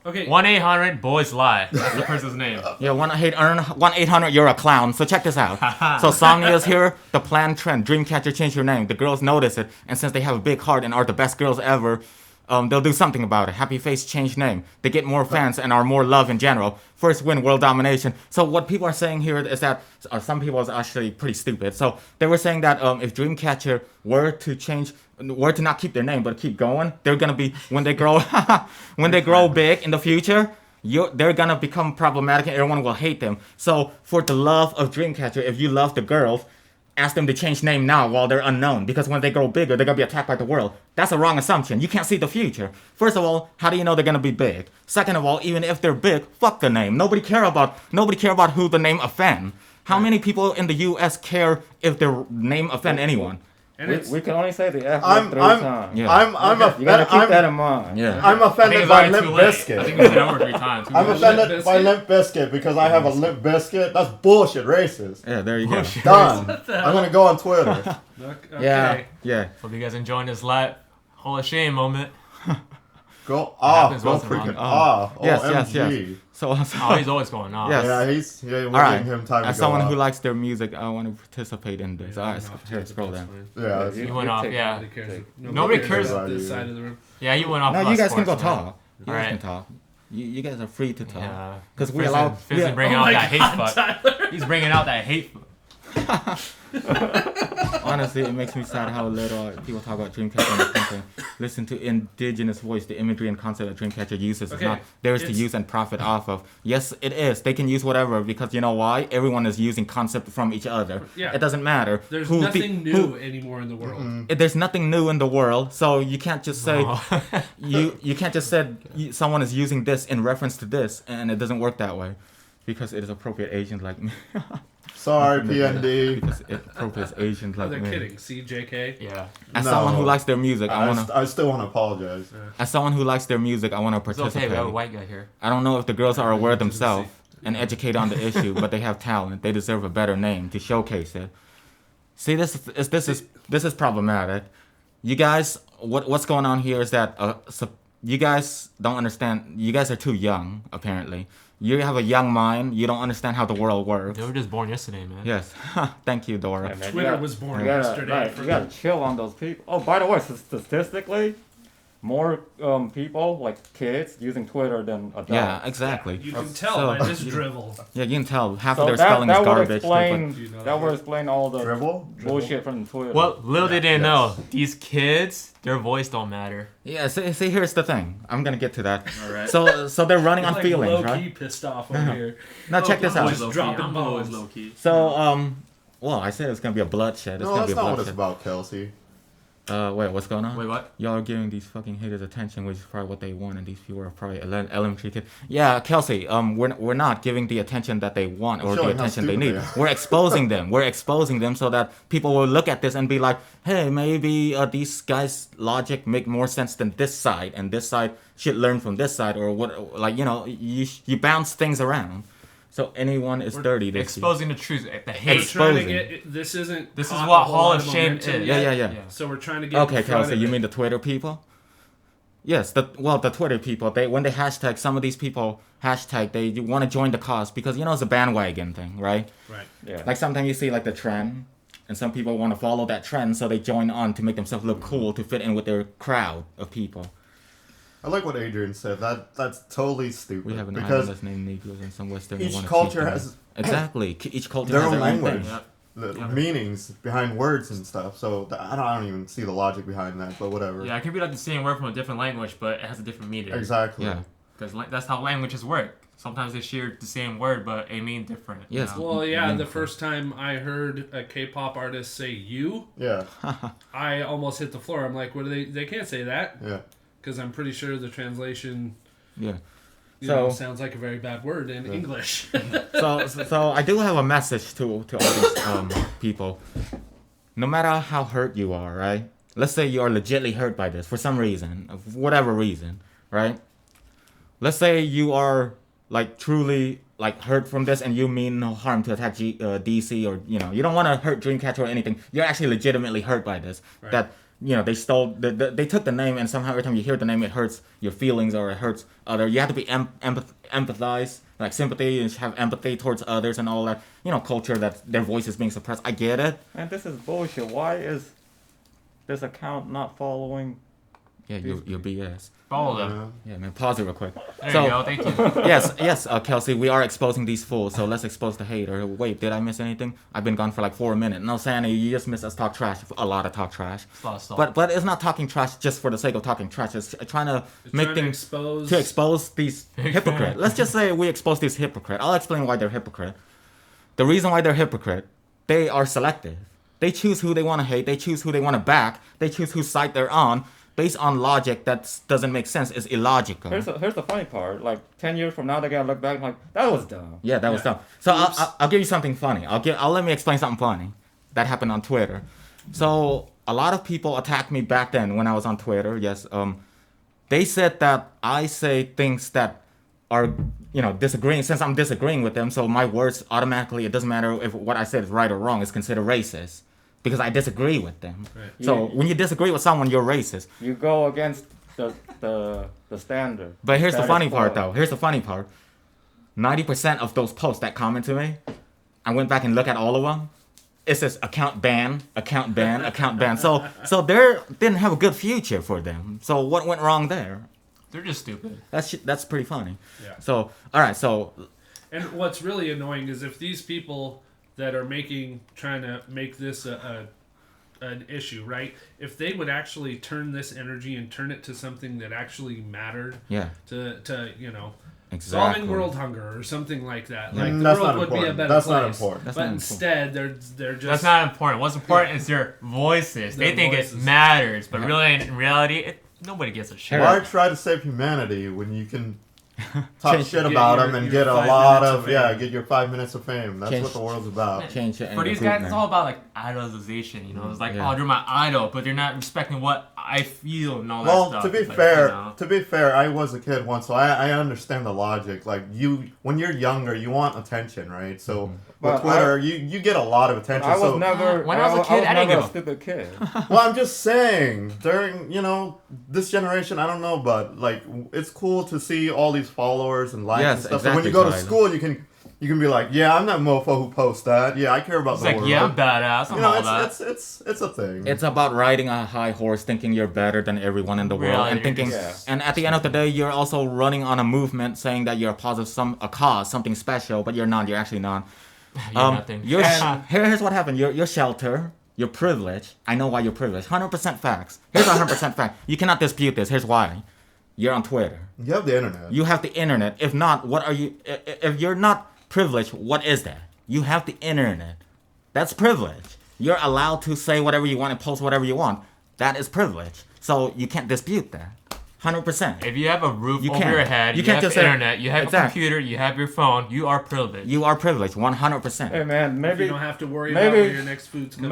Okay. 1-800-BOYS-LIE. That's the person's name. Yeah, 1-800, you're a clown. So check this out. So Somnia's here, the planned trend. Dreamcatcher changed your name. The girls notice it, and since they have a big heart and are the best girls ever, they'll do something about it. Happy Face changed name. They get more fans and are more loved in general. First win world domination. So what people are saying here is that some people is actually pretty stupid. So they were saying that if Dreamcatcher were to not keep their name but keep going, they're gonna be when they grow big in the future. They're gonna become problematic and everyone will hate them. So for the love of Dreamcatcher, if you love the girls, ask them to change name now while they're unknown, because when they grow bigger, they're gonna be attacked by the world. That's a wrong assumption. You can't see the future. First of all, how do you know they're gonna be big? Second of all, even if they're big, fuck the name. Nobody care about who the name offend. How many people in the U.S. care if their name offend anyone? And We can only say the F I'm- word 3 I'm- times. Yeah. You gotta keep that in mind. Yeah. I'm I think offended it's by already too Limp late. I think Bizkit. it's been over 3 times. I'm Limp offended by Bizkit? Limp Bizkit because I have a Limp Bizkit. That's bullshit racist. Yeah, there you go. Done. I'm gonna go on Twitter. Okay. Yeah. Hope you guys enjoying this live Hall of Shame moment. Go off. happens Go once in a freaking while. off. Yes, OMG. So Oh, he's always going off. Yes. Yeah, we're All right. giving him time As to go someone off. who likes their music, I want to participate in this. All right, here, scroll down. Yeah, it's- You went off, yeah. Nobody cares. Nobody cares about about this you. side of the room. Yeah, you went off. No, about you guys can sports, go man. talk. You guys Alright. can talk. You guys are free to talk. Yeah. Because we Fizzing- allow. Fizzing bringing Oh out my that hate God, fuck. Tyler. He's bringing out that hate. Honestly, it makes me sad how little people talk about Dreamcatcher in the country. Listen to indigenous voice. The imagery and concept that Dreamcatcher uses is not theirs to use and profit off of. Yes, it is. They can use whatever because you know why? Everyone is using concept from each other. Yeah. It doesn't matter. There's nothing new anymore in the world. There's nothing new in the world, so you can't just say you can't just say someone is using this in reference to this, and it doesn't work that way because it is appropriate Asians like me. Sorry, PND. Because it appropriates Asians Oh, like they're me. kidding. CJK. Yeah. As No. someone who likes their music, I still want to apologize. As someone who likes their music, I want to It's okay. participate. We have a white guy here. I don't know if the girls are aware themselves and educated on the issue, but they have talent. They deserve a better name to showcase it. See, this is problematic. You guys, what's going on here is that you guys don't understand. You guys are too young, apparently. You have a young mind. You don't understand how the world works. They were just born yesterday, man. Yes. Thank you, Dora. Yeah, man, Twitter was born you gotta, yesterday. like, you gotta chill on those people. Oh, by the way, statistically, more people, like kids, using Twitter than adults. Yeah, exactly. You can tell So- by this drivel. Yeah, you can tell half So of their that, spelling that is would garbage. explain Do you know that would that? explain all the Dribble? bullshit from Twitter. Well, little they didn't Yes. know. These kids, their voice don't matter. Yeah, see, here's the thing. I'm gonna get to that. All right. So they're running on like feelings, low right? key pissed off over here. Now check this out. Just dropping bombs. low key. So well, I said it's gonna be a bloodshed. It's No, gonna that's be a not what it's bloodshed. about, Kelsey. Wait, what's going on? Wait, what? Y'all are giving these fucking haters attention, which is probably what they want, and these people are probably elementary kids. Yeah, Kelsey, we're not giving the attention that they want or the Showing how attention they stupid need. they are. We're exposing them. We're exposing them so that people will look at this and be like, hey, maybe these guys' logic make more sense than this side, and this side should learn from this side, or what? Like you bounce things around. So anyone is dirty. This Exposing the truth, the We're hate. trying to Exposing. get this isn't. This is caught what a whole Hall lot of Shame momentum is. yet. Yeah. So we're trying to get. Okay, in front Kelsey, of you it. mean the Twitter people? Yes, the Twitter people. When they hashtag, some of these people hashtag, they want to join the cause because it's a bandwagon thing, right? Right. yeah. Like sometimes you see like the trend, and some people want to follow that trend, so they join on to make themselves look cool to fit in with their crowd of people. I like what Adrian said. That's totally stupid. We have an because island that's named Negroes and some Western. each wanna culture keep them. has exactly. Each culture their has own their own language, thing. Yeah. the meanings behind words and stuff. So I don't even see the logic behind that. But whatever. Yeah, it could be like the same word from a different language, but it has a different meaning. Exactly. Yeah. Because that's how languages work. Sometimes they share the same word, but it mean different. you Yes. know? Well, yeah. The Meaningful. first time I heard a K-pop artist say "you," Yeah. I almost hit the floor. I'm like, "What are they? They can't say that." Yeah. Because I'm pretty sure the translation Yeah. sounds like a very bad word in English. So I do have a message to all these people. No matter how hurt you are, right? Let's say you are legitly hurt by this for some reason, of whatever reason, right? Let's say you are like truly like hurt from this, and you mean no harm to attack DC, or you don't want to hurt Dreamcatcher or anything. You're actually legitimately hurt by this. Right. That they stole they took the name, and somehow every time you hear the name, it hurts your feelings or it hurts other. You have to be empathize, like sympathy, and have empathy towards others and all that. Culture that their voice is being suppressed. I get it. And this is bullshit. Why is this account not following? Yeah, your BS. Follow them. Yeah, man. Pause it real quick. There So- you go. Thank you. yes, Kelsey, we are exposing these fools, so let's expose the hater. Wait, did I miss anything? I've been gone for like 4 minutes. No, Sandy, you just missed us talk trash. A lot of talk trash. It's a lot of stuff. But it's not talking trash just for the sake of talking trash. It's trying to make Trying to things expose these hypocrites. Let's just say we expose these hypocrites. I'll explain why they're hypocrite. The reason why they're hypocrite, they are selective. They choose who they want to hate. They choose who they want to back. They choose whose side they're on. Based on logic that doesn't make sense, is illogical. Here's the funny part. Like 10 years from now, they're gonna look back and like that was dumb. Yeah, that was dumb. So I'll give you something funny. I'll let me explain something funny that happened on Twitter. So a lot of people attacked me back then when I was on Twitter. Yes, they said that I say things that are disagreeing. Since I'm disagreeing with them, so my words automatically, it doesn't matter if what I said is right or wrong, is considered racist because I disagree with them. Right. So when you disagree with someone, you're racist. You go against the standard. But here's the Status funny quo. part, though. Here's the funny part. 90% of those posts that comment to me, I went back and looked at all of them. It says account ban, account ban, account ban. So they didn't have a good future for them. So what went wrong there? They're just stupid. That's pretty funny. Yeah. So all right. So And what's really annoying is if these people that are trying to make this an issue, right? If they would actually turn this energy and turn it to something that actually mattered, to solving world hunger or something like that, like the That's world not would be a important. better That's place. not important. That's But not instead, they're just That's not important. What's important is their voices. They Their think voices. it matters, but really, in reality, nobody gives a shit. Why try to save humanity when you can talk Change- shit get about your- them and your get a 5 lot minutes of of fame. get your 5 minutes of fame. That's Change- what the world's about. Change it. For these guys, it's all about like idolization. You know, it's like, oh, they're my idol, but they're not respecting what I feel and all that Well, stuff. to be It's like, fair, you know. to be fair, I was a kid once, so I understand the logic. Like when you're younger, you want attention, right? So with But Twitter, you get a lot of attention. I was so, never. When I was a kid, I didn't never give a stupid kid. well, I'm just saying, during this generation, I don't know, but like it's cool to see all these followers and likes Yes, and stuff. So when exactly, you go to Tyler. school, you can be like, yeah, I'm that mofo who posts that. Yeah, I care about It's the like, world. yeah, I'm badass. I'm all that. it's a thing. It's about riding a high horse, thinking you're better than everyone in the world, Reality, and thinking. yeah. And at the end of the day, you're also running on a movement saying that you're a part of a cause, something special, but you're not. You're actually not. You're nothing. Here's what happened. Your shelter, your privilege. I know why you're privileged. 100% facts. Here's 100% fact. You cannot dispute this. Here's why. You're on Twitter. You have the internet. You have the internet. If not, what are you? If you're not privileged, what is that? You have the internet. That's privilege. You're allowed to say whatever you want and post whatever you want. That is privilege. So you can't dispute that. 100%. If you have a roof You over can't. your head, You you, can't have just say- internet, you have a Exactly. computer, you have your phone, you are privileged. You are privileged. 100%. Hey man, you maybe don't have to worry about where your next food's coming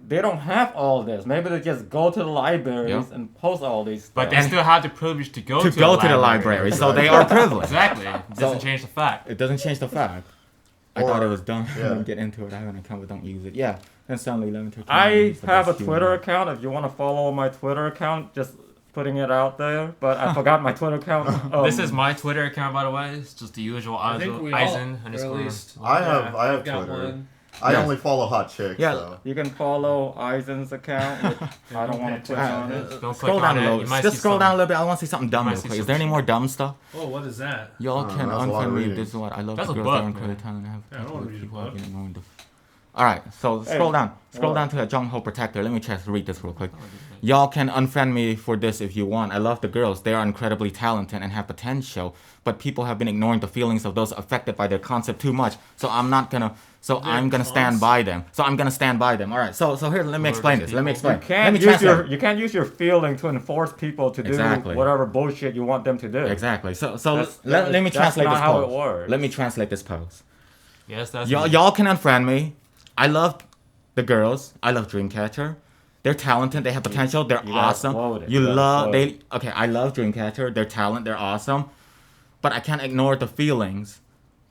they don't have all this. Maybe they just go to the libraries Yeah. and post all these. But they stuff. still have the privilege to go To to go the to the library, so they are privileged. Exactly. It doesn't change the fact. It doesn't change the fact. I Or- thought it was dumb. yeah. Don't get into it. I have an account, but don't use it. Yeah. And Stanley, let me tell you. I he's the have a best Twitter human. account. If you want to follow my Twitter account, just putting it out there. But I forgot my Twitter account. This is my Twitter account, by the way. It's just the usual I think we Eisen all, or underscore. at least I have I've got Twitter. one. I Yes. only follow hot chicks. Yeah. So. You can follow Eisen's account. Which I don't want to put on it. Don't Scroll click down on a it. little. You might Just see scroll some- down a little bit. I want to see something dumb might real see quick. Is some there any shit. more dumb stuff? Oh, what is that? Y'all Oh, can that's a lot of unfriend me. reading. This is what I love. That's the a girls book, that are incredibly man. talented and have Yeah, I don't wanna read a people book. have been ignoring the. All right, so scroll Hey, down. Scroll what? down to a Jung Ho Protector. Let me just read this real quick. Y'all can unfriend me for this if you want. I love the girls. They are incredibly talented and have potential, but people have been ignoring the feelings of those affected by their concept too much. So I'm not gonna. So I'm gonna stand by them. So I'm gonna stand by them. All right. So here, let me explain this. Let me explain. Let me translate. You can't use your feeling to enforce people to do Exactly. whatever bullshit you want them to do. Exactly. So That's- let me that's translate not this how it post. works. Let me translate this post. Yes, that's Y'all can unfriend me. I love the girls. I love Dreamcatcher. They're talented. They have potential. They're you gotta awesome. quote it. You You gotta love quote they. Okay, I love Dreamcatcher. They're talent. They're awesome. But I can't ignore the feelings,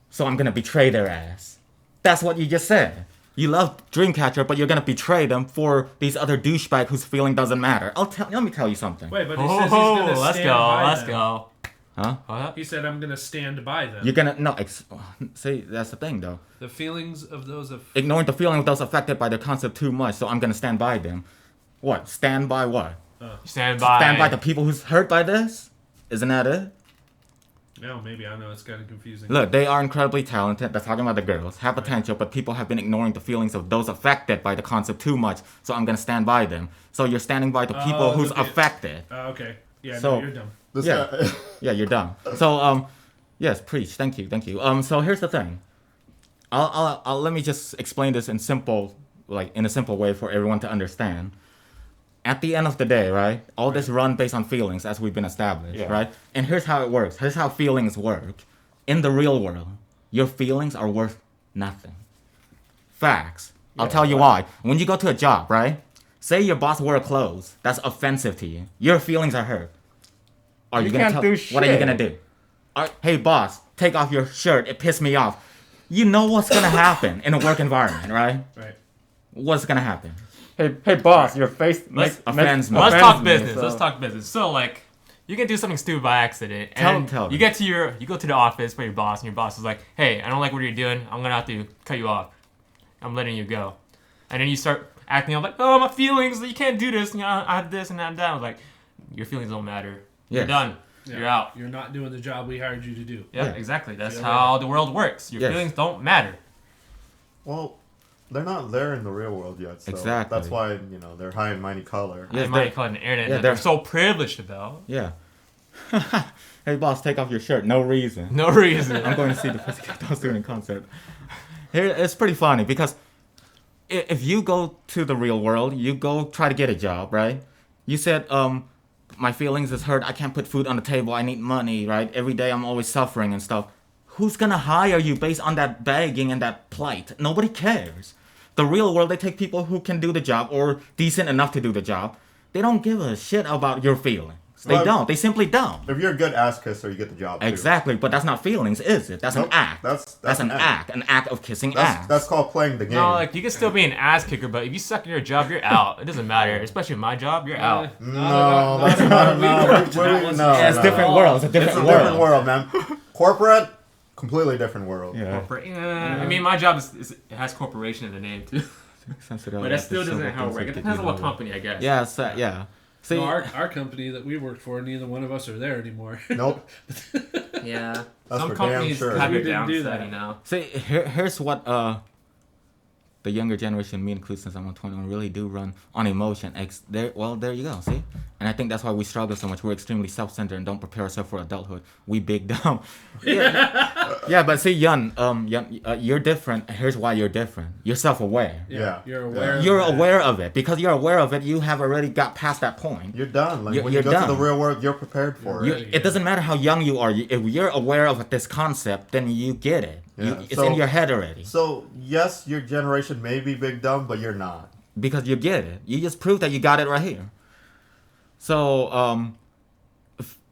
so I'm gonna betray their ass. That's what you just said. You love Dreamcatcher, but you're gonna betray them for these other douchebag whose feeling doesn't matter. Let me tell you something. Wait, but he says he's gonna Oh, let's stand go. by Let's them. go. Huh? What? He said, "I'm gonna stand by them." You're gonna no. See, that's the thing though. The feelings of those of Ignoring the feeling of those affected by the concept too much, so I'm gonna stand by them. What? Stand by what? Stand by. Stand by the people who's hurt by this? Isn't that it? no, maybe I know it's kind of confusing. Look, they are incredibly talented. That's talking about the girls. Have potential, but people have been ignoring the feelings of those affected by the concept too much, so I'm gonna stand by them. So you're standing by the people Oh, who's the pe- affected. Okay, yeah, So- no, you're dumb. This Yeah. guy, Yeah, you're dumb. So yes, preach. Thank you. So here's the thing. I'll let me just explain this in a simple way for everyone to understand. At the end of the day, right? All this run based on feelings, as we've been established, Yeah. right? And here's how it works. Here's how feelings work. In the real world, your feelings are worth nothing. Facts. I'll Yeah, tell you right. why. When you go to a job, right? Say your boss wear clothes that's offensive to you. Your feelings are hurt. Are you, You gonna can't tell? do What are you shit. gonna do? Hey boss, take off your shirt. It pissed me off. You know what's gonna happen in a work environment, right? Right. What's gonna happen? Hey, boss, your face offends me. Let's offends talk me, business. so- Let's talk business. So like, you can do something stupid by accident, and Tell you me. you go to the office by your boss, and your boss is like, "Hey, I don't like what you're doing. I'm gonna have to cut you off. I'm letting you go." And then you start acting up like, "Oh, my feelings. You can't do this. You know, I have this and I have that." I was like, your feelings don't matter. You're Yes. done. Yeah. You're out. You're not doing the job we hired you to do. Yeah, Yeah. exactly. That's Yeah. how the world works. Your Yes. feelings don't matter. Well, they're not there in the real world yet. So Exactly. That's why they're high and mighty color. I might call it an internet that they're so privileged about. Yeah. Hey boss, take off your shirt. No reason. No reason. I'm going to see the Pussycat Dolls concert. Here, it's pretty funny because if you go to the real world, you go try to get a job, right? You said, my feelings is hurt. I can't put food on the table. I need money, right? Every day I'm always suffering and stuff. Who's gonna hire you based on that begging and that plight? Nobody cares. The real world, they take people who can do the job or decent enough to do the job. They don't give a shit about your feelings. They don't. They simply don't. If you're a good ass kisser, you get the job. Exactly, but that's not feelings, is it? That's an act. That's an act. An act of kissing ass. That's called playing the game. No, like you can still be an ass kicker, but if you suck at your job, you're out. It doesn't matter. Especially my job, you're out. No, that's not. Yeah, it's different world. It's a different world. Different world, man. Corporate, completely different world. Yeah. I mean, my job it has corporation in the name too, but that still doesn't how it works. It depends on what company, I guess. Yeah, yeah. See, no, our company that we worked for, neither one of us are there anymore. Nope. Yeah. That's Some for companies damn sure. have We it didn't do downside, that. you know. see, here's what the younger generation, me included, since I'm 21, really do run on emotion. There you go. See, and I think that's why we struggle so much. We're extremely self-centered and don't prepare ourselves for adulthood. We big dumb. Yeah, but see, Yun, you're different. Here's why you're different. You're self-aware. Yeah. You're aware. You're aware of it. Because you're aware of it, you have already got past that point. You're done. Like when You're you go done. to the real world, you're prepared for it. It doesn't matter how young you are. If you're aware of this concept, then you get it. Yeah. It's in your head already. So yes, your generation may be big dumb, but you're not. Because you get it. You just prove that you got it right here. So,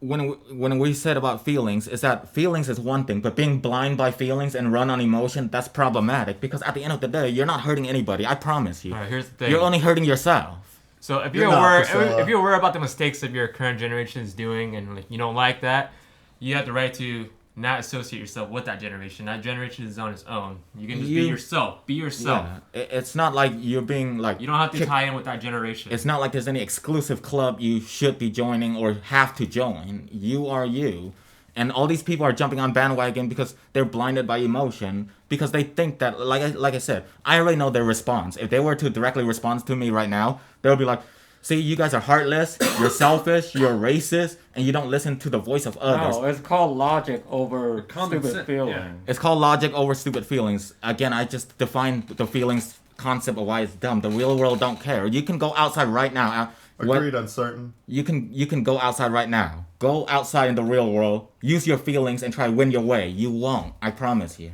when we said about feelings, is that feelings is one thing, but being blind by feelings and run on emotion, that's problematic. Because at the end of the day, you're not hurting anybody. I promise you. All right, here's the thing. You're only hurting yourself. So if You're you're not, aware, Priscilla. if you're aware about the mistakes that your current generation is doing, and like, you don't like that, you have the right to not associate yourself with that generation. That generation is on its own. You can just be yourself. Be yourself. Yeah. It's not like you're being like... You don't have to tie in with that generation. It's not like there's any exclusive club you should be joining or have to join. You are you. And all these people are jumping on bandwagon because they're blinded by emotion. Because they think that, like I said, I already know their response. If they were to directly respond to me right now, they'll be like, see, you guys are heartless, you're selfish, you're racist, and you don't listen to the voice of others. No, it's called logic over Common stupid sense, feelings. yeah. It's called logic over stupid feelings. Again, I just defined the feelings concept of why it's dumb. The real world don't care. You can go outside right now. Agreed, uncertain. You can go outside right now. Go outside in the real world. Use your feelings and try to win your way. You won't. I promise you.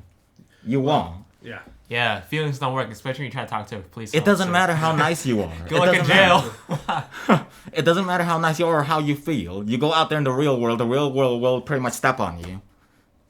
You won't. Yeah. Yeah, feelings don't work, especially when you try to talk to a police It doesn't officer. matter how nice you are. Go like in jail. It doesn't matter how nice you are or how you feel. You go out there in the real world will pretty much step on you.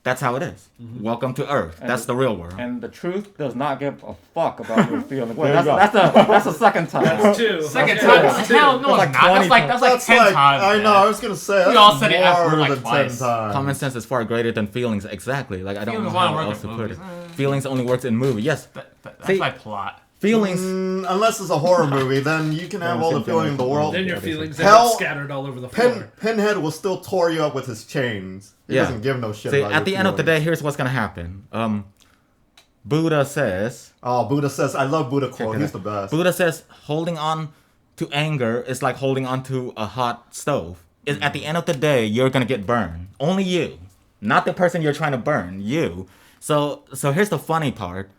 That's how it is. Mm-hmm. Welcome to Earth. That's the real world. And the truth does not give a fuck about your feelings. There you go. That's the second time. That's two. Second Okay. time? That's two. Hell no, it's not. That's like 10 times. I man. know. I was gonna say. We That's all said it more after, like, than twice. 10 times. Common sense is far greater than feelings. Exactly. Like I don't Feelings know how only work else to in put it. movies. Feelings only works in movies. Yes. That's See- my plot. Feelings. Unless it's a horror movie, then you can have all the feeling in the world. Then your feelings end Hell, up scattered all over the floor. Pinhead will still tore you up with his chains. He Yeah. doesn't give no shit See, about at your the end of the feelings. day, here's what's gonna happen. Buddha says. Oh, Buddha says, I love Buddha quote. Check it He's out. the best. Buddha says holding on to anger is like holding on to a hot stove. At the end of the day, you're gonna get burned. Only you, not the person you're trying to burn. You. So here's the funny part.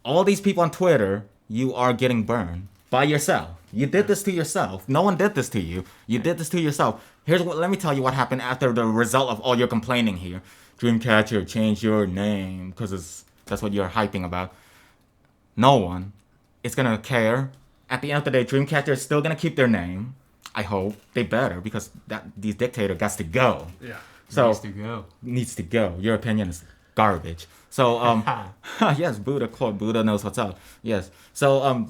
All these people on Twitter, you are getting burned by yourself. You did this to yourself. No one did this to you. You did this to yourself. Let me tell you what happened after the result of all your complaining here. Dreamcatcher, change your name, because that's what you're hyping about. No one is gonna care. At the end of the day, Dreamcatcher is still gonna keep their name. I hope they better, because these dictators got to go. Yeah. So Needs to go. Your opinion is garbage. So yes, Buddha quote. Buddha knows what's up. Yes. So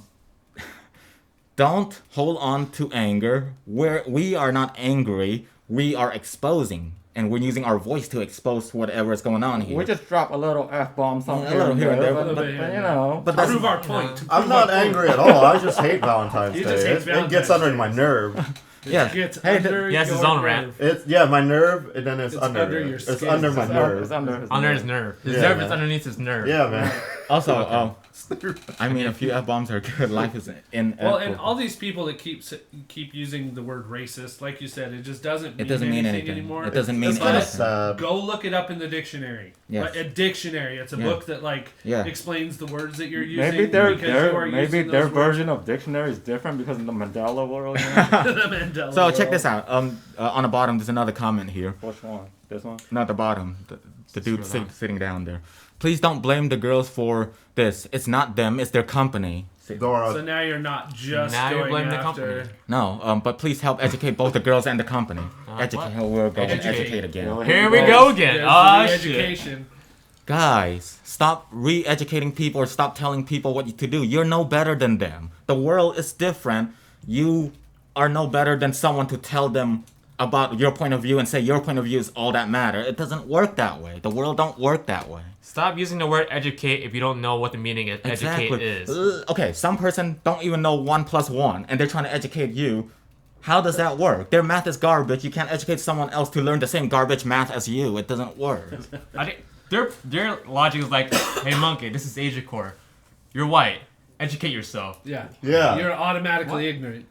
don't hold on to anger. We are not angry. We are exposing. And we're using our voice to expose whatever is going on here. We just drop a little F-bomb something A little here and there, but, but- you know. But that's Prove our point. I'm not angry at all. I just hate Valentine's He Day. just hates It Valentine's gets under Day. my nerve. yeah. Gets Hey, under He has his your own rant. nerve. It's my nerve, and then it's It's under. under your It's skin. under my It's nerve. It's under his Under his nerve. His Yeah, nerve man. is underneath his nerve. Yeah, man. Also, I mean, a few F-bombs are good. Life is in. Well, and all these people that keep using the word racist, like you said, it just doesn't mean anything anymore. It doesn't mean kind of anything. sad. Go look it up in the dictionary. Yes. A dictionary. It's a book that explains the words that you're using. Maybe maybe their version of dictionary is different because of the Mandela world. The Mandela So world. check this out. On the bottom, there's another comment here. Which one? This one? Not the bottom. The dude sitting down there. Please don't blame the girls for this. It's not them. It's their company. Dora. So now you're not just Now you're going blaming the after... company. No, but please help educate both the girls and the company. Educate. We're going to educate again. Here we go again. There's Oh, the shit. education. Guys, stop re-educating people or stop telling people what to do. You're no better than them. The world is different. You are no better than someone to tell them about your point of view and say your point of view is all that matter. It doesn't work that way. The world don't work that way. Stop using the word educate if you don't know what the meaning of educate is. Okay, some person don't even know 1 + 1 and they're trying to educate you. How does that work? Their math is garbage. You can't educate someone else to learn the same garbage math as you. It doesn't work. I think their logic is like, hey monkey, this is Asia Core. You're white. Educate yourself. Yeah. Yeah. You're automatically ignorant.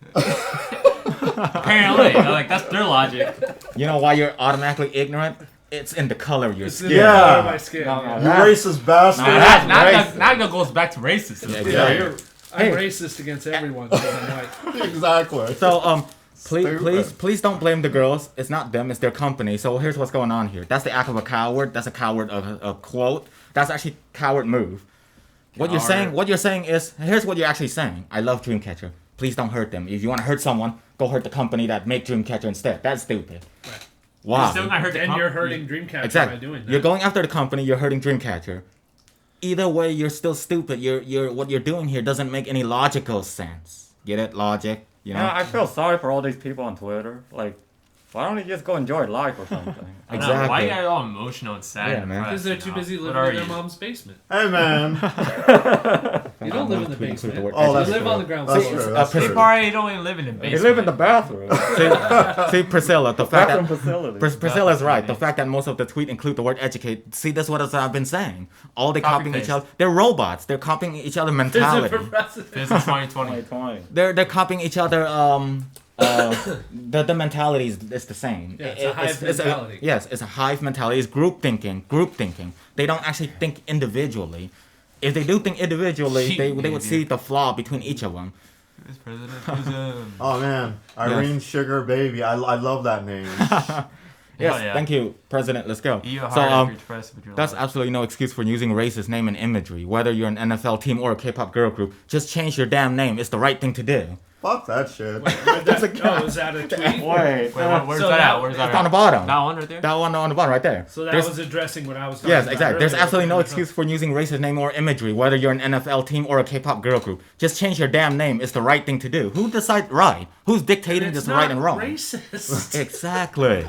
Apparently, like that's their logic. You know why you're automatically ignorant? It's in the color of your It's skin. in the Yeah. color of my skin. No, yeah. no, You racist bastard. Now it goes back to racism. Yeah, Yeah, exactly. you're, I'm racist against everyone because I'm white. exactly. So please Stupid. please don't blame the girls. It's not them. It's their company. So here's what's going on here. That's the act of a coward. That's a coward of a quote. That's actually coward move. What you're saying is, here's what you're actually saying. I love Dreamcatcher. Please don't hurt them. If you want to hurt someone, go hurt the company that make Dreamcatcher instead. That's stupid. Right. Wow. Still not hurt the Then com- you're hurting Dreamcatcher Exactly. by doing that. You're going after the company. You're hurting Dreamcatcher. Either way, you're still stupid. What you're doing here doesn't make any logical sense. Get it? Logic. You know. Yeah, I feel sorry for all these people on Twitter. Like, why don't you just go enjoy life or something? I don't know, why Exactly. you guys all emotional and sad? Yeah, and man. Because depressed, they're too busy What living are in their you? mom's basement. Hey, man. You don't live in the Tweet include basement. the word Oh, You that's live true. on the ground That's floor. true. That's They true. probably don't even live in the basement. They live in the bathroom. See, Priscilla, the fact Bathroom that facility. Priscilla's right. The fact that most of the tweet include the word educate. See, that's what I've been saying. All they Copy copying paste. each other. They're robots. They're copying each other Visit mentality. for president. This is 2020. 2020. They're copying each other. The mentality is the same. Yeah, it's a hive mentality. Yes, it's a hive mentality. It's group thinking. They don't actually think individually. If they do think individually, they would see the flaw between each of them. This president. Oh, man. Irene Sugar Baby. I love that name. Yes, yeah. thank you, President. Let's go. You So depressed, that's absolutely no excuse for using racist name and imagery. Whether you're an NFL team or a K-pop girl group, just change your damn name. It's the right thing to do. Fuck that shit. Is that a tweet? Wait, Wait, where's So that that- at? Where's that It's on the at? bottom. That one right there? That one on the bottom, right there. So that There's- was addressing what I was talking Yes, about exactly. There's earlier. absolutely no excuse for using racist name or imagery, whether you're an NFL team or a K-pop girl group. Just change your damn name. It's the right thing to do. Who decides right? Who's dictating It's this not right and wrong? racist. Exactly.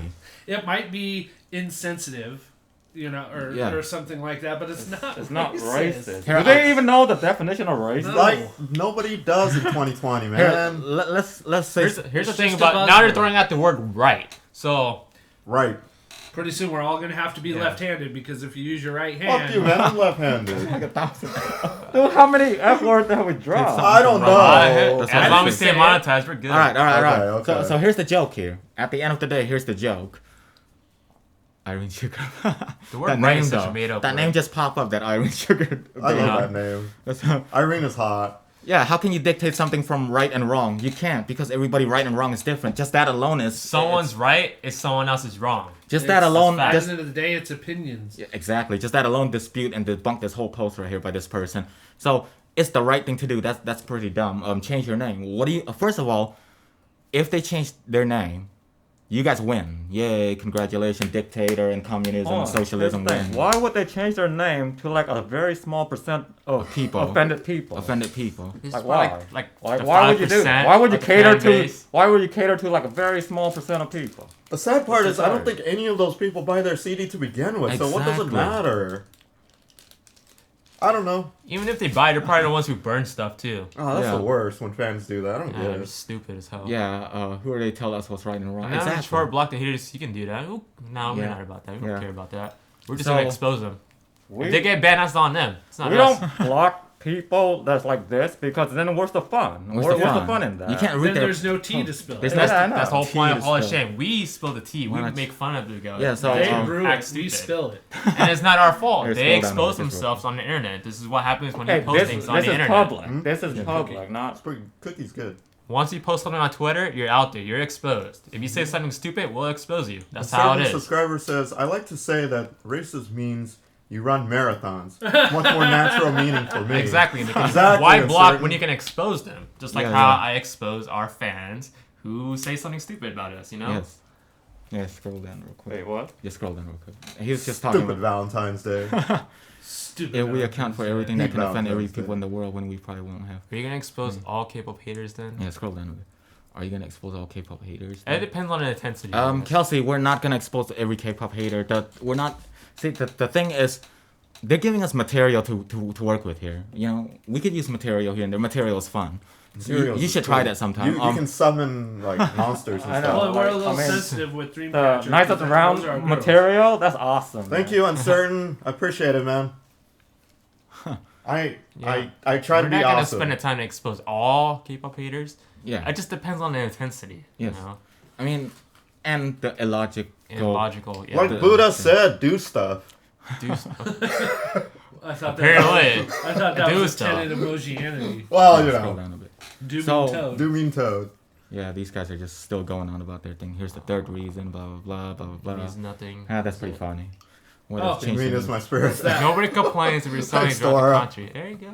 It might be insensitive, or something like that, but it's not. it's not racist. Here, Do they even know the definition of racist? No. Like, nobody does in 2020, Here, man. let's say Here's the It's thing just a about now they're buzzword. throwing out the word right. So Right. Pretty soon we're all gonna have to be left-handed because if you use your right Fuck hand, you, man. I'm left-handed. like 1,000. Dude, how many F words have we dropped? I don't know. as long as we stay monetized, we're good. All right. Okay, okay. So here's the joke here. At the end of the day, here's the joke. Irene Sugar. The word that right name is such though. a made up That word. name just popped up. That Irene Sugar. I baby. love that name. That's- Irene is hot. Yeah, how can you dictate something from right and wrong? You can't because everybody right and wrong is different. Just that alone is Someone's right is someone else's wrong. just that It's alone. at Just, the end of the day, it's opinions. yeah, exactly. Just that alone dispute and debunk this whole post right here by this person. So it's the right thing to do. That's pretty dumb. Change your name. What do you? First of all, if they change their name, you guys win. Yay! Congratulations, dictator and communism, Oh, and socialism here's the thing. win. Why would they change their name to like a very small percent of People. offended people? Offended people. It's Like, for why? Like Why would you do? 5% Why would you of the cater fan to? base. Why would you cater to like a very small percent of people? The sad part is I don't Sorry. think any of those people buy their CD to begin with, so what does it Exactly. matter? I don't know. Even if they buy, they're probably the ones who burn stuff too. Oh, that's Yeah. the worst when fans do that. I don't Yeah, get they're it. stupid as hell. Yeah. Who are they? Tell us what's right and wrong. Now Exactly. for block the haters, you can do that. Ooh, no, we're Yeah. not about that. We Yeah. don't care about that. We're just So- gonna expose them. We, If they get banned, that's on them. It's not we us. don't block people that's like this, because then where's the fun? What's What's the the fun in that? You can't Then read there's no tea to spill. There's That's, Yeah, I know. that's the whole Tea point to of Hall of spill. Shame. We spill the tea. Why We not- make fun of Blue Ghost. Yeah, so, They um, brew act it, we stupid. spill it. And it's not our fault. Here, They scroll down expose a bit, themselves on the internet. This is what happens when Hey, you post this things on is the internet. public. This is public, It's not. pretty cookie's good. Once you post something on Twitter, you're out there. You're exposed. If you say something stupid, we'll expose you. That's A how it certain is. subscriber says, I like to say that racist means you run marathons. Much more natural meaning for me. Exactly. Because Exactly, why a block certain- when you can expose them? Just like Yeah, how yeah. I expose our fans who say something stupid about us, you know? Yes. Yeah, scroll down real quick. Wait, what? Just scroll down real quick. He was just talking Stupid about Valentine's Day. Stupid. if we account for everything that Hate can offend every Valentine's Day. people in the world when we probably won't have. Are you gonna expose all K-pop haters then? Yeah, scroll down a bit. Are you gonna expose all K-pop haters? It depends on the intensity. I guess. Kelsey, we're not gonna expose every K-pop hater. We're not. See, the thing is, they're giving us material to work with here. You know, we could use material here, and the material is fun. You should try that sometime. You can summon like monsters and I stuff. know. Well, we're a little I mean, sensitive with The Dreamcatcher. Knights of the because Round those are our girls. material, that's awesome. Thank man. you, Uncertain. I appreciate it, man. I try to We're be not gonna awesome. spend the time to expose all K-pop haters. Yeah. It just depends on the intensity. Yes. You know? I mean, and the illogical. And logical. Yeah. Like Buddha said, do stuff. do stuff. I thought that Apparently. I thought that Do was a stuff. tenet of Emojianity. Well, you Scroll know, down a bit. Do So- mean toad. do mean toad. Yeah, these guys are just still going on about their thing. Here's the third reason. Blah blah blah blah blah. Means nothing. Ah, that's pretty funny. What Oh. else You changed mean in it's the- my spirit? What's that? Nobody complains if you're selling Thanks, throughout the Dora. country. There you go.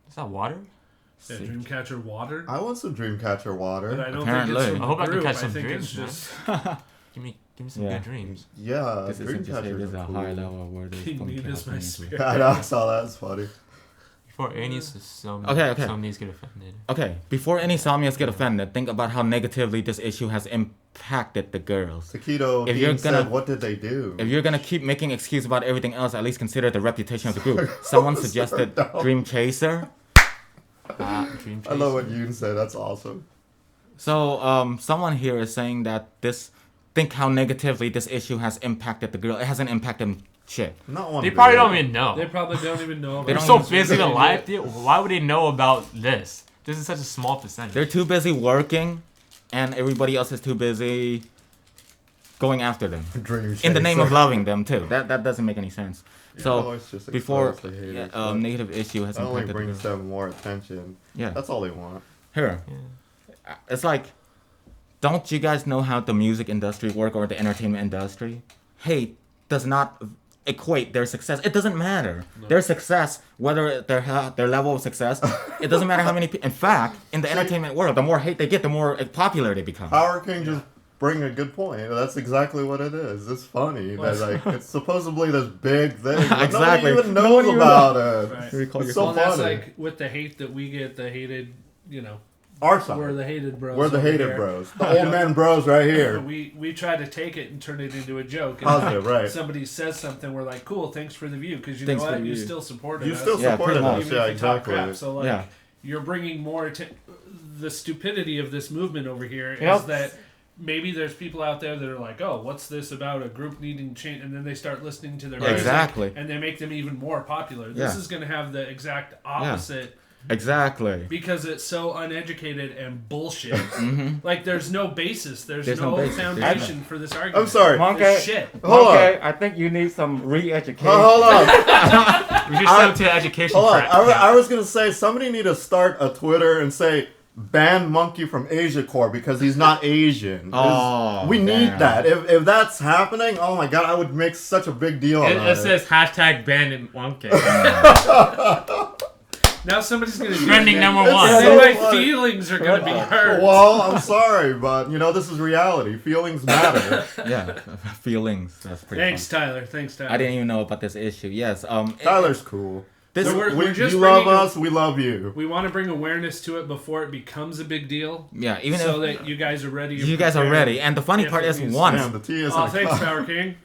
Is that water? Yeah, Dreamcatcher water. I want some Dreamcatcher But water. I don't Apparently. think it's from I hope I can group. catch some think dreams, it's man. just Give me some Yeah. good dreams. Yeah, This isn't just here. This is a Dreamcatcher. higher level where they King don't Need care is how my funny it is. spirit. I know, I saw that. It's funny. Before any some Okay. some needs get offended. Okay, before any Samyas get offended, think about how negatively this issue has impacted the girls. Taquito, If he you're said, gonna- what did they do? If you're gonna keep making excuses about everything else, at least consider the reputation of the group. Someone suggested dumb. Dream Chaser. Dream I love Chase. what Yoon said. That's awesome. So, someone here is saying that think how negatively this issue has impacted the girl. It hasn't impacted shit. Not one They bit. probably don't even know. They probably don't even know. They They're don't so even- busy in life, dude. Why would they know about this? This is such a small percentage. They're too busy working, and everybody else is too busy going after them. Dream In the name of chaser. loving them too. That doesn't make any sense. Oh, So it's just before exposed the haters, yeah, but negative issue has that only impacted the brings girl. them more attention. Yeah. That's all they want. Here. It's like, don't you guys know how the music industry work or the entertainment industry? Hate does not equate their success. It doesn't matter. Their success, whether their level of success, it doesn't matter how many people. In fact, in the entertainment world, the more hate they get, the more popular they become. Power King just bring a good point. That's exactly what it is. It's funny. That, like, it's supposedly this big thing. But Exactly. Nobody even No knows one even about it. Right. You recall It's yourself- so Well, that's funny. like with the hate that we get, the hated, Our side. we're the hated bros. We're the over hated here. bros. The old man bros right here. We try to take it and turn it into a joke. And Positive, right. Somebody says something, we're like, cool, thanks for the view, because you Thanks know for what, the you view. still supported You us. still Yeah, supported pretty us. much. Even Yeah, if you talk exactly. crap. So like, Yeah. you're bringing more the stupidity of this movement over here is Yep. that maybe there's people out there that are like, oh, what's this about a group needing change? And then they start listening to their music, Exactly. and they make them even more popular. This Yeah. is going to have the exact opposite Exactly. because it's so uneducated and bullshit. Like, there's no basis. There's There's no, no basis. foundation for this argument. I'm sorry. Monkey, It's shit. Hold on. Monkey, I think you need some re-education. Hold on. We should send them to education Hold on. track. I was going to say, somebody need to start a Twitter and say, ban Monkey from Asia Corps because he's not Asian. Oh, we need damn. that. If that's happening, oh my god, I would make such a big deal It, about it says hashtag banned in monkey. Now somebody's going to Trending number It's one. so So my funny. feelings are going to be hurt. Well, I'm sorry, but this is reality. Feelings matter. Yeah. Feelings. That's pretty Thanks, fun. Tyler. Thanks, Tyler. I didn't even know about this issue. Yes. Tyler's cool. This So we're just you love bringing- us, we love you. We want to bring awareness to it before it becomes a big deal. yeah. Even so if that you guys are ready. you guys are prepared. ready, and the funny if part it is needs- once. Damn, the tea is Oh, thanks, Power King.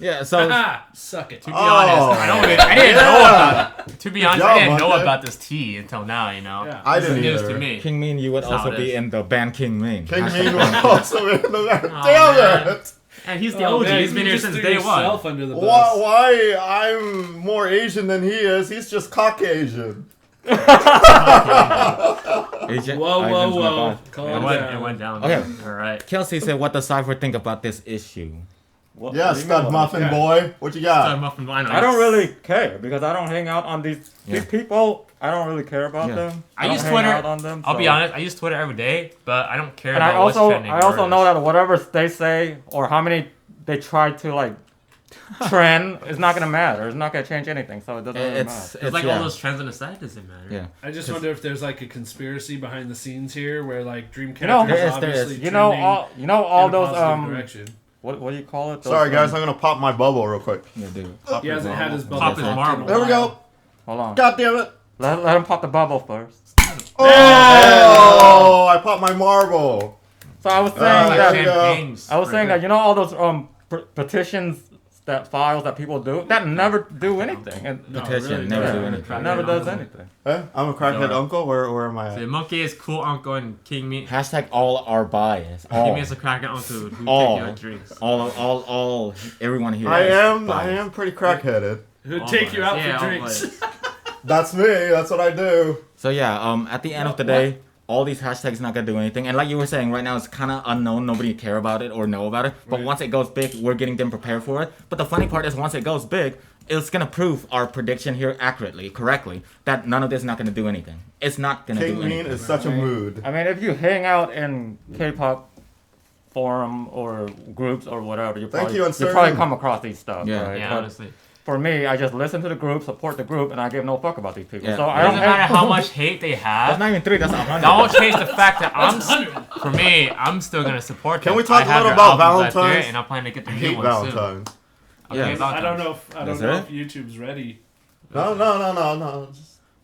Yeah. So Ah, suck it. To be honest, I didn't know about. To be honest, job, I didn't know Monkey. about this tea until now. You know, Yeah. I this is didn't news either. to me. King Min, you would That's how also it be is. in the band King Min. King Hashtag Mean was also in the Oh, Damn man. it! And he's the OG. Man, He's been you here just since threw day yourself one. Under the bus. Why I'm more Asian than he is? He's just Caucasian. Agent, Whoa, Ivan's my whoa. boss. Calm It down. went down. Okay. All right. Kelsey said, "What does Cypher think about this issue?" What Yeah, do you stud mean? muffin Yeah. boy. What you got? Muffin vinyl. I don't really care because I don't hang out on these Yeah. people. I don't really care about Yeah. them. I don't use hang Twitter. out on them. I'll be so- honest. I use Twitter every day, but I don't care And about what's trending. I also know that whatever they say or how many they try to like trend is not gonna matter. It's not gonna change anything, so it doesn't really matter. It's like all those trends on the side doesn't matter. Yeah. I just wonder if there's like a conspiracy behind the scenes here, where like Dreamcatcher know, is there is. obviously You know trending all in a those positive direction. what do you call it? Those, Sorry guys, I'm gonna pop my bubble real quick. Yeah, dude. He hasn't had his bubble Pop his popped in a marble. There we while. go. Hold on. God damn it. Let him pop the bubble first. Oh, I popped my marble. So I was saying Like that champagnes. I was Right saying there. that all those petitions that files that people do that never do anything and No, Petition, really, never yeah. do anything. it never does anything. Eh? I'm a crackhead No. uncle. Where am I The at? monkey is cool uncle and King Me. Hashtag all are biased. King All, Me is a cracker uncle who All. take your drinks. all. Everyone here. I is am biased. pretty crackheaded. Who'd All take you out biased. for Yeah, all drinks? biased. That's me. That's what I do. So yeah, at the end of the day, all these hashtags not gonna do anything. And like you were saying, right now it's kind of unknown. Nobody care about it or know about it. But Right. once it goes big, we're getting them prepared for it. But the funny part is, once it goes big, it's gonna prove our prediction here accurately, correctly, that none of this is not gonna do anything. It's not gonna King do Mean anything. is such a mood. I mean, if you hang out in K-pop forum or groups or whatever, you Thank probably you, you Uncertain. probably come across these stuff. Yeah. Right? Yeah, But honestly. for me, I just listen to the group, support the group, and I give no fuck about these people. Yeah. So It I It don't doesn't matter how much hate they That's have. not even 3. That's 100. That won't change the fact that for me, I'm still gonna support them. Can we talk I a have little their about albums out there, Valentines? and I plan to get the I new hate one soon. Valentine's. Okay, Yeah. I don't Valentine's. know. I don't That's know it? if YouTube's ready. No.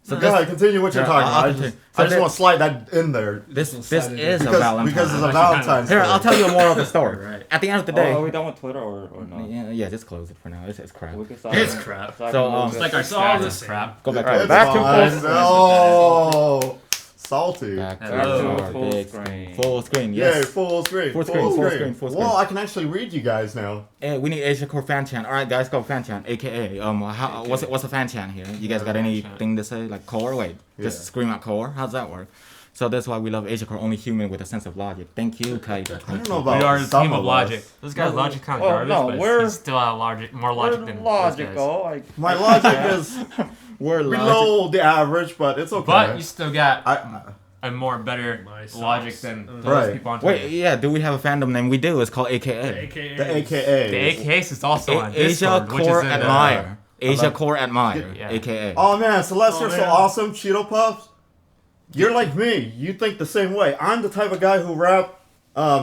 So Go ahead, continue what you're Yeah, talking I'll about. I continue. just, So I just this- want to slide that in there. this We'll is slide it in. a Valentine. Because it's a Actually, Valentine's Here, Day. I'll tell you a moral of the story. Right. At the end of the Oh, day, are we done with Twitter or not? yeah, just close it for now. It's crap. We can It's crap. So, It's like our It's all stats the is same. crap. Go back Alright, to back to Fine. full screen. Oh, salty. back to Hello. our Full big screen. full screen. Yay, Yes. full screen. Full screen. Well, I can actually read you guys now. Hey, we need Asia Core fan chant. All right, guys, go fan chant. AKA, what's a fan chant here? You guys got anything to say? Like core? Wait, just Yeah. scream out core. How's that work? So that's why we love Asia Core, only human with a sense of logic. Thank you, Kaido. I don't know about We are the some team of us. logic. This guy's logic kind of Oh, garbage, no, but we're- he's still out logic, more logic We're than those guys. logical. Like, My logic is We're logic. below the average, but it's okay. But you still got I, a more better My sauce. logic than those Right. people on Twitter. Wait, yeah, do we have a fandom name? We do. It's called AKA. AKA. the AKA. The AKS is also on Asia Discord, which Core is in Admire. Asia love- Core Admire. Yeah. AKA. Oh man, Celeste, Oh, you're so man. awesome, Cheeto Puffs. You're like me. You think the same way. I'm the type of guy who wrap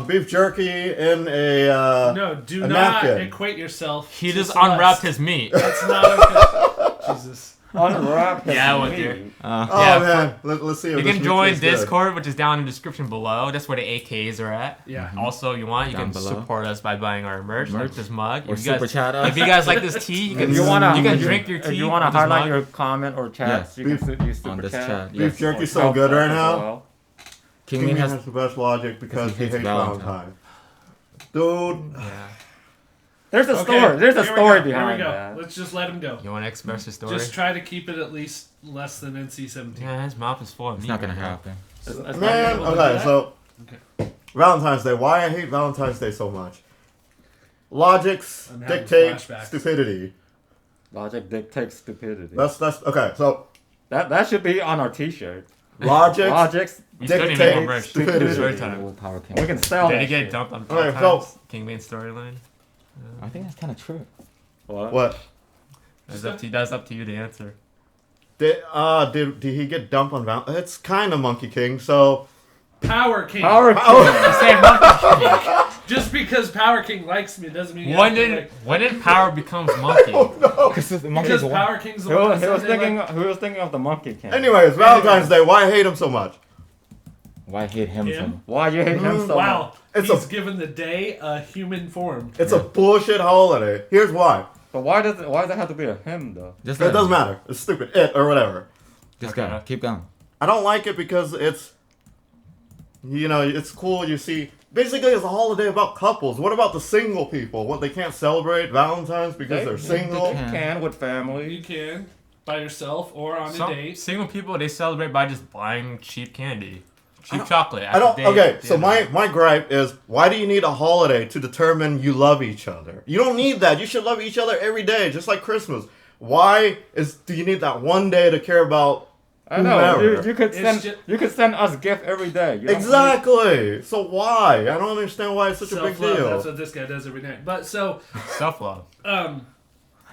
beef jerky in a No, do a not napkin. equate yourself. He to just Celeste. unwrapped his meat. That's not okay. Jesus. unwrap his Yeah, I went meat. there. Oh Yeah, man, let's see. If You this can meat join tastes good. Discord, which is down in the description below. That's where the AKs are at. Yeah. Also, you want, you Down can below. support us by buying our merch, like Merch. this mug. Or If you super guys, chat us. if you guys like this tea, you can, If you wanna, you can if drink your tea. If you want to with this highlight mug. your comment or chat, Yes. you can Beef- use super On this chat. chat. Beef Yes. jerky's so Help good us right as now. well. King King Min has has the best logic because he he hates hates Valentine. Valentine. Dude, Yeah. There's a Okay, story. There's a here we story go, behind Here we go. that. Let's just let him go. You want to express your story? Just try to keep it at least less than NC-17. Yeah, his mouth is full of meat. It's not gonna right now. happen. That's man. able to do Okay, that? so Okay. Valentine's Day. Why I hate Valentine's Day so much? Logics I'm having dictate flashbacks. stupidity. Logic dictates stupidity. That's okay. So That should be on our T-shirt. logics. Logics. You still need Dictate more merch. stupidity. Story time. Will Power King. We can sell Did that he get shit. dumped on Okay, Valentine's? King Main storyline? I think that's kind of true. What? That's up to you to answer. Did he get dumped on Valentine? It's kind of Monkey King. So Power King. Power You say monkey. Just because Power King likes me doesn't mean you when have to did like. when did power becomes monkey? Because Power King's the Who, one that he was says they thinking. like, Who was thinking of the Monkey King? anyways, Valentine's Day. Why I hate him so much? Why hate him so Him? much? Why you hate him so much? wow, It's he's a- given the day a human form. It's a bullshit holiday. Here's why. But why does it have to be a him though? Just It doesn't matter. It's stupid. It or whatever. Just Okay. go. Keep going. I don't like it because it's, it's cool. You see basically it's a holiday about couples. What about the single people? What, they can't celebrate Valentine's because they're single? You can with family. You can by yourself or on a date. Single people, they celebrate by just buying cheap candy. Cheap chocolate. So my gripe is, why do you need a holiday to determine you love each other? You don't need that. You should love each other every day, just like Christmas. Why do you need that one day to care about whomever? You could send us gift every day. Exactly. So why? I don't understand why it's such a big deal. That's what this guy does every night. But so self-love.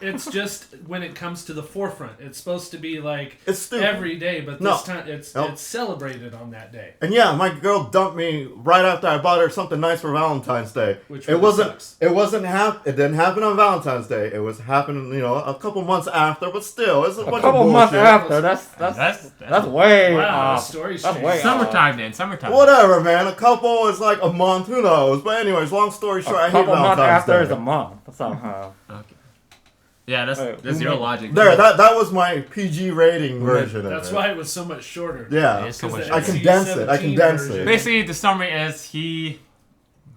It's just when it comes to the forefront. It's supposed to be like it's every day, but this time it's celebrated on that day. And yeah, my girl dumped me right after I bought her something nice for Valentine's Day. Which it didn't happen on Valentine's Day. It was happening, a couple months after, but still, it's a bunch of bullshit. couple months after. That's way wow. off. Story's That's way summertime then. Summertime. Whatever, man. A couple is like a month. Who knows? But anyways, long story short, I hate Valentine's Day. A couple months after is a month somehow. Okay. Yeah, that's your logic. There, that was my PG rating version of it. That's why it was so much shorter. Yeah, it's so much I condensed it. Basically, the summary is he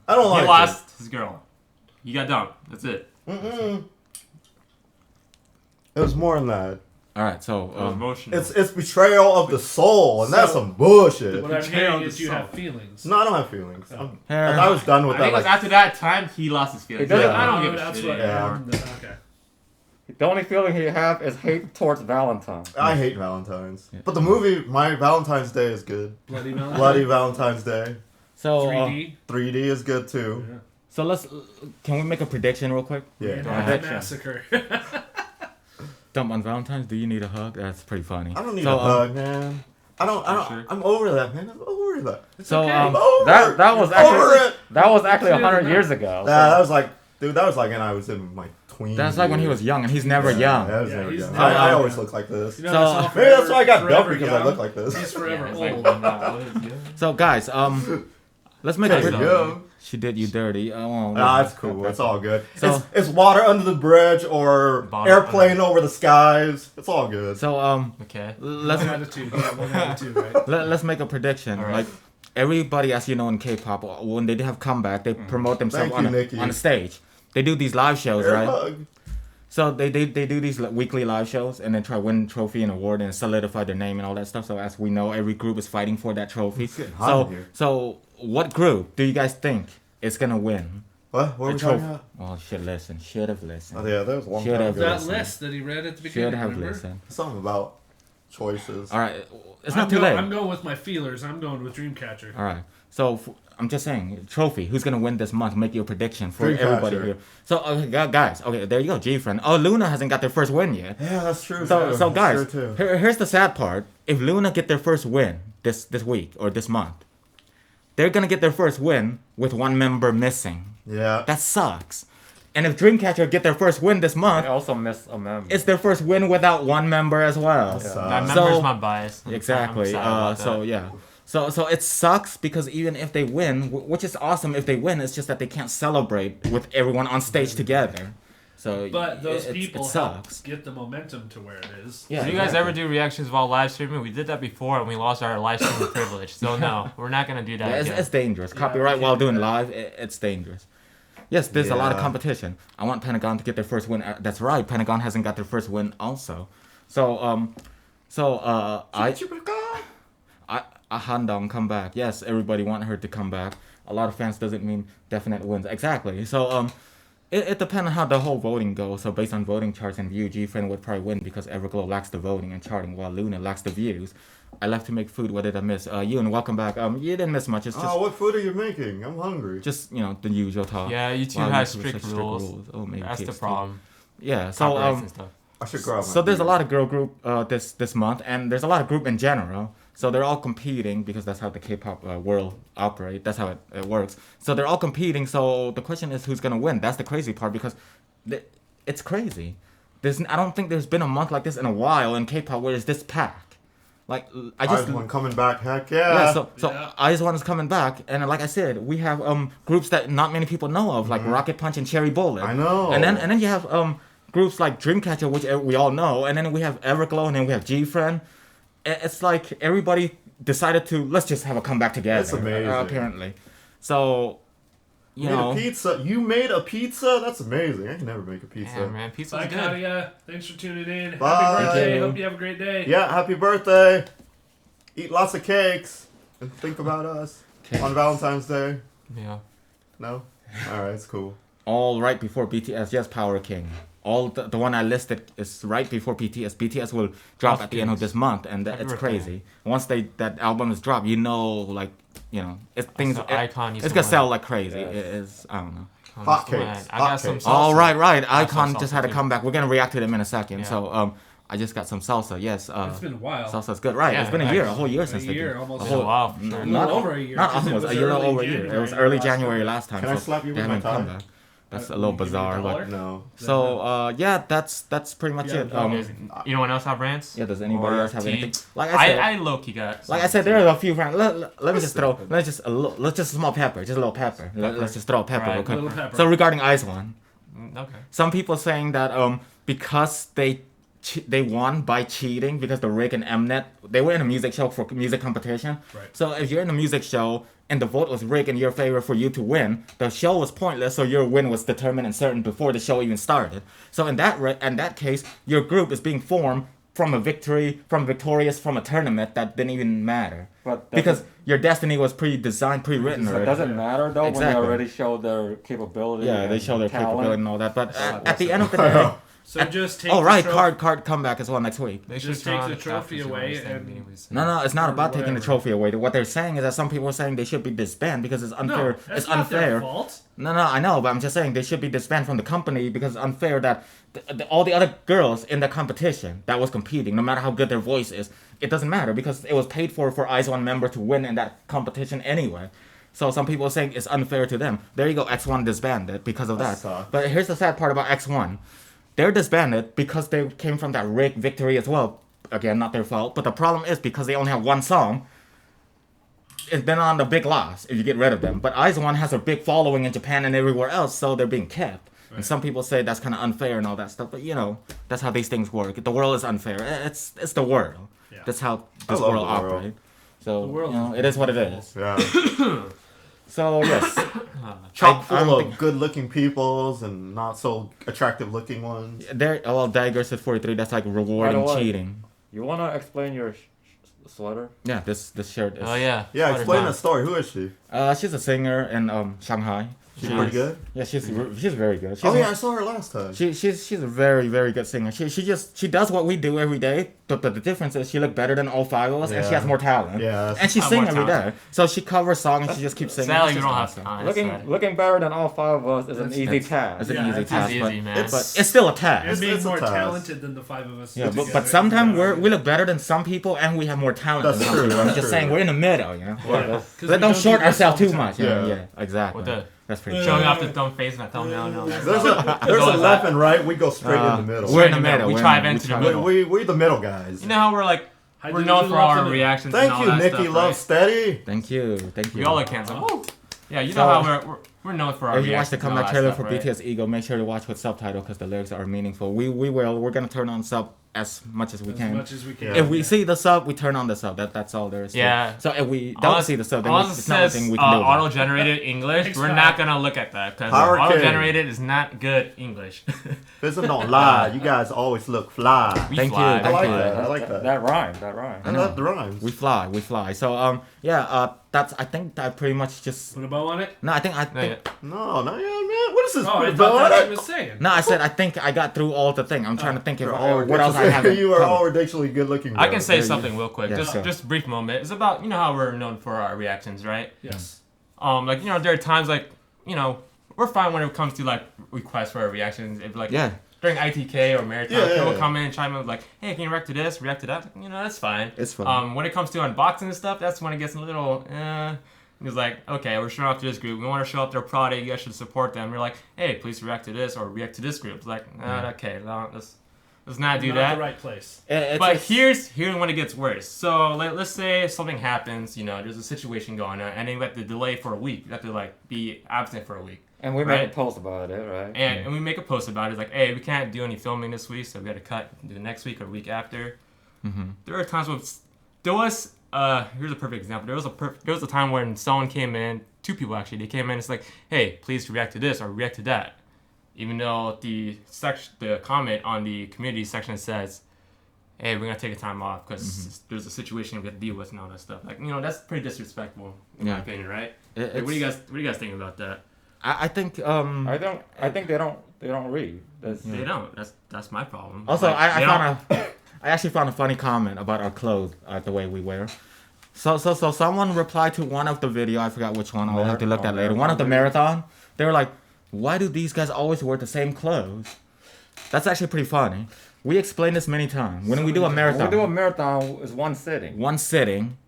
lost his girl. He got dumped. That's it. It was more than that. All right, so emotional. It's betrayal of the soul, and that's some bullshit. What I'm hearing is you have feelings. No, I don't have feelings. I was done with that. I think it was after that time he lost his feelings. I don't give a shit anymore. Okay. The only feeling he have is hate towards Valentine's. I hate Valentine's. Yeah. But the movie, My Valentine's Day, is good. Bloody Valentine's Day. So 3D is good too. Yeah. So can we make a prediction real quick? Yeah. Massacre. Dump on Valentine's. Do you need a hug? That's pretty funny. I don't need a hug, man. I don't. I'm over that, man. I'm over that. It's okay. That was actually 100 years ago. That was like when I was in my tweens. That's like when he was young, and he's never young. I always look like this. Maybe that's why I got dumped, because I look like this. He's forever old. So guys, let's make a She did you dirty. It's cool. It's all good. So, it's water under the bridge or airplane over the skies. It's all good. So okay. Let's right? Let's make a prediction. Right. Like everybody, as you know, in K-pop, when they have comeback, they promote themselves on the stage. They do these live shows, right? Hug. So they do these weekly live shows and then try to win trophy and award and solidify their name and all that stuff. So as we know, every group is fighting for that trophy. So what group do you guys think is gonna win? What are we talking about? Oh, should have listened. Oh yeah, that was one time ago. That list that he read at the beginning. Should have listened. Something about choices. All right, it's not too late. I'm going with my feelers. I'm going with Dreamcatcher. All right. So I'm just saying, trophy. Who's gonna win this month? Make your prediction for everybody here. So guys, okay, there you go, G-Friend. Oh, Luna hasn't got their first win yet. Yeah, that's true. So guys, here's the sad part. If Luna get their first win this week or this month, they're gonna get their first win with one member missing. Yeah. That sucks. And if Dreamcatcher get their first win this month, they also miss a member. It's their first win without one member as well. Yeah. That member's my bias. Exactly. So it sucks because even if they win, which is awesome if they win, it's just that they can't celebrate with everyone on stage together. But those people help get the momentum to where it is. Yeah, do you guys ever do reactions while live streaming? We did that before and we lost our live streaming privilege. So no, we're not going to do that again. It's dangerous. Copyright while doing live, it's dangerous. Yes, there's a lot of competition. I want Pentagon to get their first win. That's right. Pentagon hasn't got their first win also. Handong come back. Yes, everybody want her to come back. A lot of fans doesn't mean definite wins. Exactly. So it depends on how the whole voting goes. So based on voting charts and view, G-Friend would probably win because Everglow lacks the voting and charting while Luna lacks the views. I left to make food. What did I miss? Yoon, welcome back. You didn't miss much. It's just what food are you making? I'm hungry. Just the usual talk. Yeah, YouTube has strict rules. Oh, maybe that's the problem. Yeah. So I should grab. So there's a lot of girl group this month, and there's a lot of group in general. So they're all competing because that's how the K-pop world operates. That's how it works. So they're all competing. So the question is, who's gonna win? That's the crazy part because it's crazy. I don't think there's been a month like this in a while in K-pop where it's this packed. Like IZ*ONE coming back, heck yeah. So IZ*ONE is coming back, and like I said, we have groups that not many people know of, like Rocket Punch and Cherry Bullet. I know. And then you have groups like Dreamcatcher, which we all know, and then we have Everglow, and then we have G-Friend. It's like everybody decided to let's just have a comeback together. That's amazing. Apparently, So, you know, a pizza. You made a pizza? That's amazing. I can never make a pizza. Yeah, man, pizza's Bye, good. Claudia. Thanks for tuning in. Bye. Happy birthday. Thank you. Hope you have a great day. Yeah, happy birthday. Eat lots of cakes and think about us on Valentine's Day. Yeah. No? Alright, it's cool. all right before BTS. Yes, Power King. All the one I listed is right before BTS. BTS will drop at the end of this month, and it's crazy. Once that album is dropped, you know, like, you know, it's gonna sell like crazy. Yeah. It is, I don't know. Hotcakes. I got some salsa. Oh, right. I Icon got just some had to salsa, come back. We're gonna react to them in a second. Yeah. So I just got some salsa. Yes. It's been a while. Salsa's good. Right. Yeah, it's been a year, a whole year since A they year, did. almost. A A whole, Wow. A little over a year. Not 'cause it almost was a year early over a year. It was January early last January year. last time. Can I so slap you they with my haven't come tie? back. That's a Will little you give me the bizarre, dollar? but No. so yeah, that's pretty much Yeah, it. You know what else have rants? Yeah, does anybody Or else have tea? anything? Like I said, I low-key got like I said, there are a few rounds. Let me just throw. Let's just a small pepper, just a little pepper. Let's just throw a pepper Right. real quick. Little pepper. So regarding Ice One, Okay. some people saying that because they won by cheating because the Rick and Mnet, they were in a music show for music competition. Right. So if you're in a music show and the vote was rigged in your favor for you to win, the show was pointless. So your win was determined and certain before the show even started. So in that case, your group is being formed from a victorious from a tournament that didn't even matter. But Because your destiny was pre-designed, pre-written it already. doesn't matter though Exactly. when they already showed their capability. Yeah, they and show their talent. capability and all that. But at the end of the day, So just take oh right, the trophy, card comeback as well next week. They Just should turn take on the the trophy chapters, you away understand and- anyways. No, it's not Or about taking the whatever. trophy away. What they're saying is that some people are saying they should be disbanded because it's unfair. No, that's it's not unfair. their fault. No, I know, but I'm just saying they should be disbanded from the company because it's unfair that all the other girls in the competition that was competing, no matter how good their voice is, it doesn't matter because it was paid for IZ*ONE member to win in that competition anyway. So some people are saying it's unfair to them. There you go, X1 disbanded because of that. sucks. But here's the sad part about X1. They're disbanded because they came from that rigged victory as well. Again, not their fault. But the problem is because they only have one song, it's been on the big loss if you get rid of them. But IZ*ONE has a big following in Japan and everywhere else, so they're being kept. Right. And some people say that's kind of unfair and all that stuff. But you know, that's how these things work. The world is unfair. It's the world. Yeah. That's how this love world the world. operates. So The world you know, is it is what it is. Yeah. So yes, Chock I don't full think- of good looking peoples and not so attractive looking ones. there. Well, Dagger said 43. That's like rewarding By the way, cheating. You wanna explain your sweater? Yeah, this shirt is. Oh yeah. Yeah, Sweater explain time. the story. Who is she? She's a singer in Shanghai. She's pretty good. Yeah, she's very good. She's Oh yeah, I saw her last time. She's a very good singer. She does what we do every day. But the difference is she look better than all five of us, and she Yeah. has more talent. Yeah. And she Have sings more every day. talent. So she covers songs and she just keeps singing. Sadly, It's we just don't have awesome. time. That's sad. Looking better than all five of us is an easy task. It's an Yeah, easy it's task, easy, but, man. but it's still a task. And being it's a more task. talented than the five of us. Yeah, together. but sometimes we look better than some people and we have more talent That's than some true, people. I'm that's just true. saying we're in the middle, you know. Yeah. 'Cause But we don't short do this ourselves all too the much. time. Yeah, exactly. With the That's pretty showing off the dumb face and that thumbnail and all that. There's stuff. a always left that. and right. We go straight in the middle. We're in the middle. We we're drive in- into the we middle. We the middle guys. You know how we're like Hi, we're dude, known you for love our the- reactions. Thank and all you, that Nikki stuff, Love right? Steady. Thank you. We all look handsome. Yeah, you So- know how we're known for our If you watch reactions the and all comeback that trailer stuff, for right? BTS Ego, make sure to watch with subtitle because the lyrics are meaningful. We're gonna turn on sub as much as we As can. much as we can. Yeah. If we see the sub, we turn on the sub. That's all there is. to it. Yeah. So if we don't see the sub, then Unless it's it not says nothing we can do. about it. auto-generated English, Thanks, we're Pat. not gonna look at that because Power King. auto-generated is not good English. Listen, don't lie. You guys always look fly. We Thank you, fly. I thank like you. that. I like that. That rhymed. I love the rhymes. We fly. So that's I think I pretty much just Put a bow on it. no. I think No, not yet, man. What is this? Oh, I Bro, thought that's what I- he was saying. no. I said I think I got through all the thing. I'm trying to think of Bro, what else I haven't. You are covered. all ridiculously good looking. I can say you something real quick. Yeah, just sure. just a brief moment. It's about how we're known for our reactions, right? Yes. Like there are times like we're fine when it comes to like requests for our reactions. If like Yeah. during ITK or Marathon, Yeah, people yeah. come in and chime in like, hey, can you react to this, react to that? That's fine. It's fun. When it comes to unboxing and stuff, that's when it gets a little. It's like, okay, we're showing off to this group. We want to show up their product. You guys should support them. We're like, hey, please react to this or react to this group. It's like, okay, no, let's not do Not that. the right place. But here's when it gets worse. So let's say something happens, there's a situation going on, and then we have to delay for a week. You have to like be absent for a week, And we Right. made a post about it, right? and we make a post about it. It's like, hey, we can't do any filming this week, so we got to cut, do the next week or week after. Mm-hmm. There are times when there was here's a perfect example. There was a time when someone came in two people actually. They came in. It's like, hey, please react to this or react to that. Even though the comment on the community section says, hey, we're gonna take a time off because there's a situation we have to deal with and all that stuff. Like, that's pretty disrespectful in my opinion, right? Like, what do you guys think about that? I think I think they don't read. They don't. That's my problem. Also, like, I actually found a funny comment about our clothes, the way we wear. So someone replied to one of the video. I forgot which one. I'll have to look at later. One of the marathon. They were like, "Why do these guys always wear the same clothes?" That's actually pretty funny. We explained this many times. When we do a marathon, is one sitting. One sitting.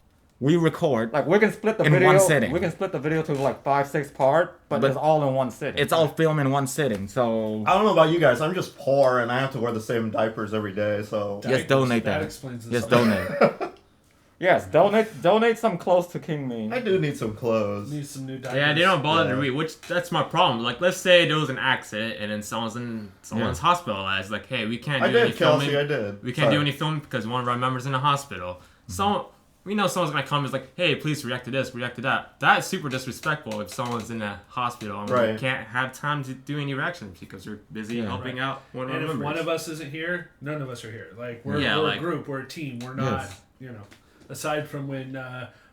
We record. Like we can split the in video. one sitting. We can split the video to like 5-6 part, but it's all in one sitting. It's all filmed in one sitting. So I don't know about you guys. I'm just poor and I have to wear the same diapers every day. So yes, donate that. Explains this. Yes, donate. Yes, donate some clothes to King Me. I do need some clothes. Need some new diapers. Yeah, they don't bother to read, which that's my problem. Like, let's say there was an accident and then someone's hospitalized. Like, hey, we can't do any filming. Kelsey, I did. We can't do any filming because one of our members in the hospital. We know someone's gonna come and is like, hey, please react to this, react to that. That's super disrespectful if someone's in the hospital and we can't have time to do any reactions because we're busy helping out one of our members. And if one of us isn't here, none of us are here. Like we're a group, we're a team. We're not, aside from when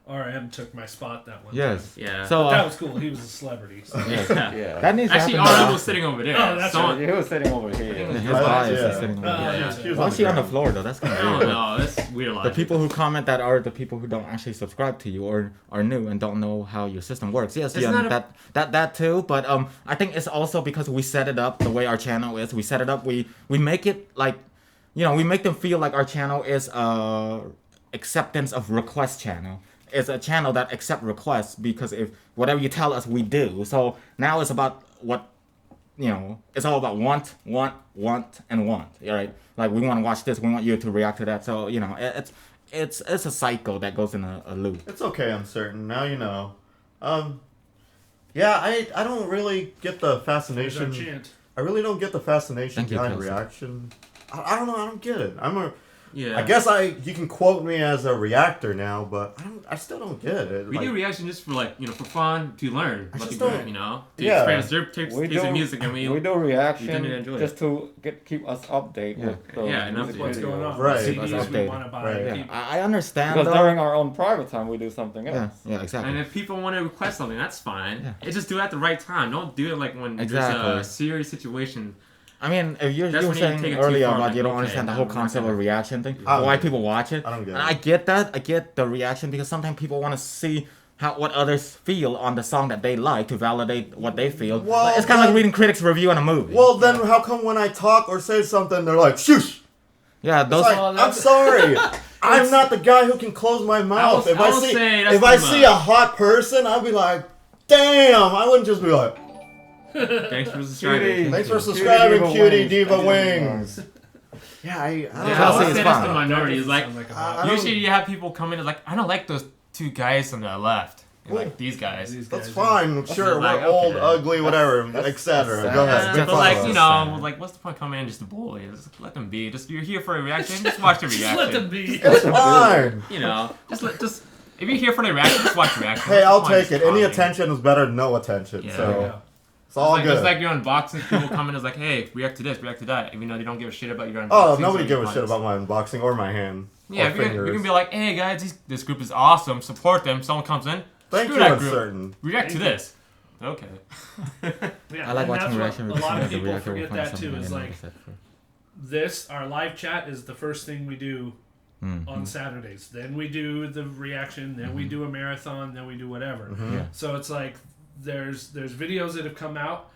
RM took my spot that one time. Yeah. So that was cool. He was a celebrity. So. Yeah. That needs actually, to happen. RM was sitting over there. Oh, that's right. He was sitting over here. His bias is sitting over there. Why is he on the floor though? That's kind of weird. No, that's weird. The people who comment that are the people who don't actually subscribe to you or are new and don't know how your system works. Yes, that too. But I think it's also because we set it up the way our channel is. We set it up. We make it like, we make them feel like our channel is acceptance of request channel. It's a channel that accept requests because if whatever you tell us, we do. So now it's about what, it's all about want, and want. Right? Like we want to watch this, we want you to react to that. So it's a cycle that goes in a loop. It's okay, I'm certain. Now you know. Yeah, I don't really get the fascination. I really don't get the fascination behind reaction. I don't know. I don't get it. I guess you can quote me as a reactor now, but I still don't get it. We do reaction just for for fun to learn. I just don't, to experience their taste of music, and we do reaction just to keep us updated. With what's going on. Right. CDs we want to buy. Yeah. I understand. Because during our own private time, we do something else. Yeah, exactly. And if people want to request something, that's fine. Yeah. Just do it at the right time. Don't do it like when there's a serious situation. I mean, if you were saying earlier about you don't understand the whole concept of reaction thing, why people watch it. I don't get it. And I get that. I get the reaction because sometimes people want to see what others feel on the song that they like to validate what they feel. Well, it's kind of like reading critics' review on a movie. Well, then how come when I talk or say something, they're like, shush? Yeah, those. I'm sorry. I'm not the guy who can close my mouth. If I see a hot person, I'll be like, damn. I wouldn't just be like, thanks for subscribing. Thanks for subscribing, Cutie Diva Wings. Yeah, I would say that's the minority. It's like usually you have people come in and like, I don't like those two guys on the left. Like these guys. That's fine. Sure, we're old, ugly, whatever, etc. Go ahead. But what's the point coming in just to bully? Just let them be. You're here for a reaction. Just watch the reaction. Just let them be. It's fine. Just if you're here for the reaction, just watch the reaction. Hey, I'll take it. Any attention is better than no attention. Yeah. So. It's all good. It's like you're unboxing, people come in and like, hey, react to this, react to that, even though they don't give a shit about your unboxing. Oh, nobody gives a shit about my unboxing or my hand. Yeah, you can be like, hey guys, this group is awesome, support them. Someone comes in, thank you, uncertain. React to this. Okay. I like watching reaction. A lot of people forget that too. Is like our live chat is the first thing we do on Saturdays. Then we do the reaction. Then we do a marathon. Then we do whatever. So it's like. There's videos that have come out.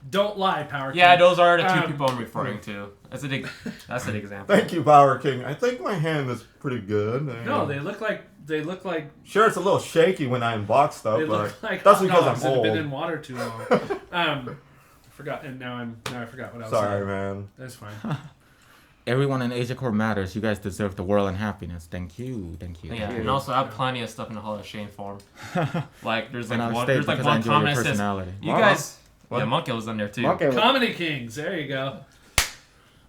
Don't lie, Power King. Yeah, those are the two people I'm referring to. That's an example. Thank you, Power King. I think my hand is pretty good. No, they look like. Sure, it's a little shaky when I unbox stuff, but like that's because I'm old. Been in water too long. I forgot, and now I forgot what I was saying. Sorry, man. That's fine. Everyone in Asia Core matters. You guys deserve the world and happiness. Thank you. Yeah, and also I have plenty of stuff in the Hall of Shame form. Like there's one comment that says, "You guys." Yeah, Monkey was on there too. Comedy Kings. There you go.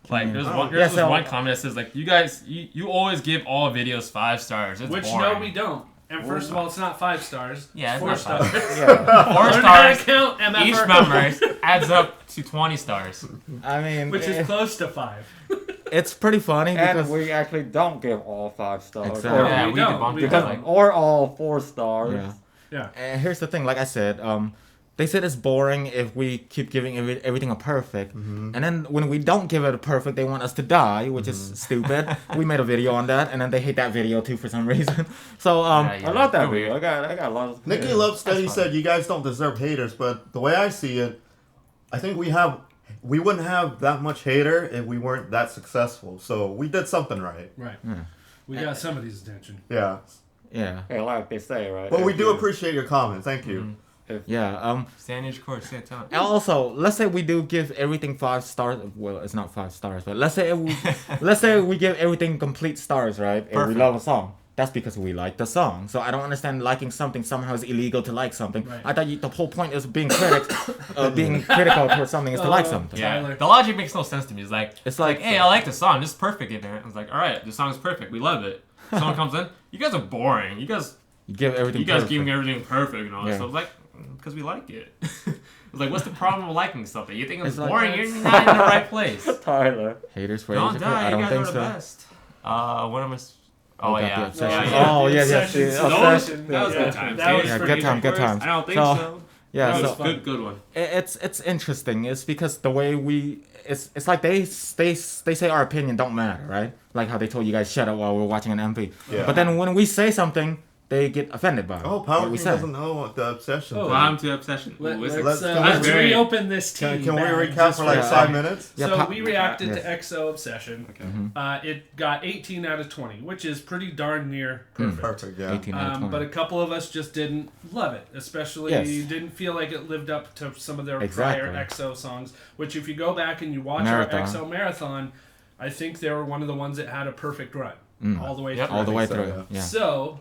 Like there's one comment that says like, "You guys, you always give all videos 5 stars." It's which boring. no, we don't. And first of all, it's not 5 stars. Yeah, it's it's 4 not stars. 4 Learn how to stars. count, MFR. Each member adds up to 20 stars. I mean, Which is close to 5. it's pretty funny because And we actually don't give all 5 stars. Exactly. Or, Yeah, we we don't. debunked We it. don't. Like, or all 4 stars. yeah. Yeah. And here's the thing, like I said, they said it's boring if we keep giving everything a perfect, and then when we don't give it a perfect, they want us to die, which is stupid. We made a video on that, and then they hate that video too for some reason. So Yeah, I love that Agree. video. I got a lot of. Nikki yeah. Love Steady That's fine. said you guys don't deserve haters, but the way I see it, I think we wouldn't have that much hater if we weren't that successful. So we did something right. Right. We got somebody's attention. Yeah. yeah, Yeah, like they say, right? But we If do you- appreciate your comment. Thank you. yeah. Stand your course, stand time. And also, let's say we do give everything 5 stars. Well, it's not 5 stars, but let's say we give everything complete stars, right? If we Perfect. love a song. That's because we like the song. So I don't understand liking something somehow is illegal to like something. Right. I thought the whole point is being being critical towards something is to like something. Yeah, Tyler. the logic makes no sense to me. It's like- like, hey, I like the song. This is perfect in there. I was like, all right, the song's perfect. We love it. Someone comes in, you guys are boring. You guys You give everything. perfect. giving everything perfect and all that Yeah. stuff. I was like, because we like it. I was like, what's the problem with liking something? You think it's It's like- boring? You're not in the right place. Tyler. Haters for Don't Asia. die. I You don't guys think are the so. best. What am I? Oh got the yeah. obsession. Yeah. Oh, yeah, yeah. Obsession, yeah. Obsession. That was Yeah. good times. That was Yeah, pretty good time, good time. I don't think So- so. Yeah, That so was fun. Good one. it's interesting. It's because the way it's like they say our opinion don't matter, right? Like how they told you guys shut up while we're watching an MV. Yeah. But then when we say something, they get offended by it. Oh, Power what we King say. doesn't know what the obsession Oh, thing. Welcome to Obsession. Ooh, is it? let's- Let's can we- reopen this team. Can we bag recap just for like Yeah. 5 minutes? Yeah, So we reacted yes. to EXO Obsession. It got 18 out of 20, which is pretty darn near perfect. Perfect, yeah. 18 out of 20. But a couple of us just didn't love it, especially Yes. didn't feel like it lived up to some of their Exactly. prior EXO songs. Which, if you go back and you watch Marathon. our EXO marathon, I think they were one of the ones that had a perfect run all the way Yep. through. all the way so, through. Yeah. So,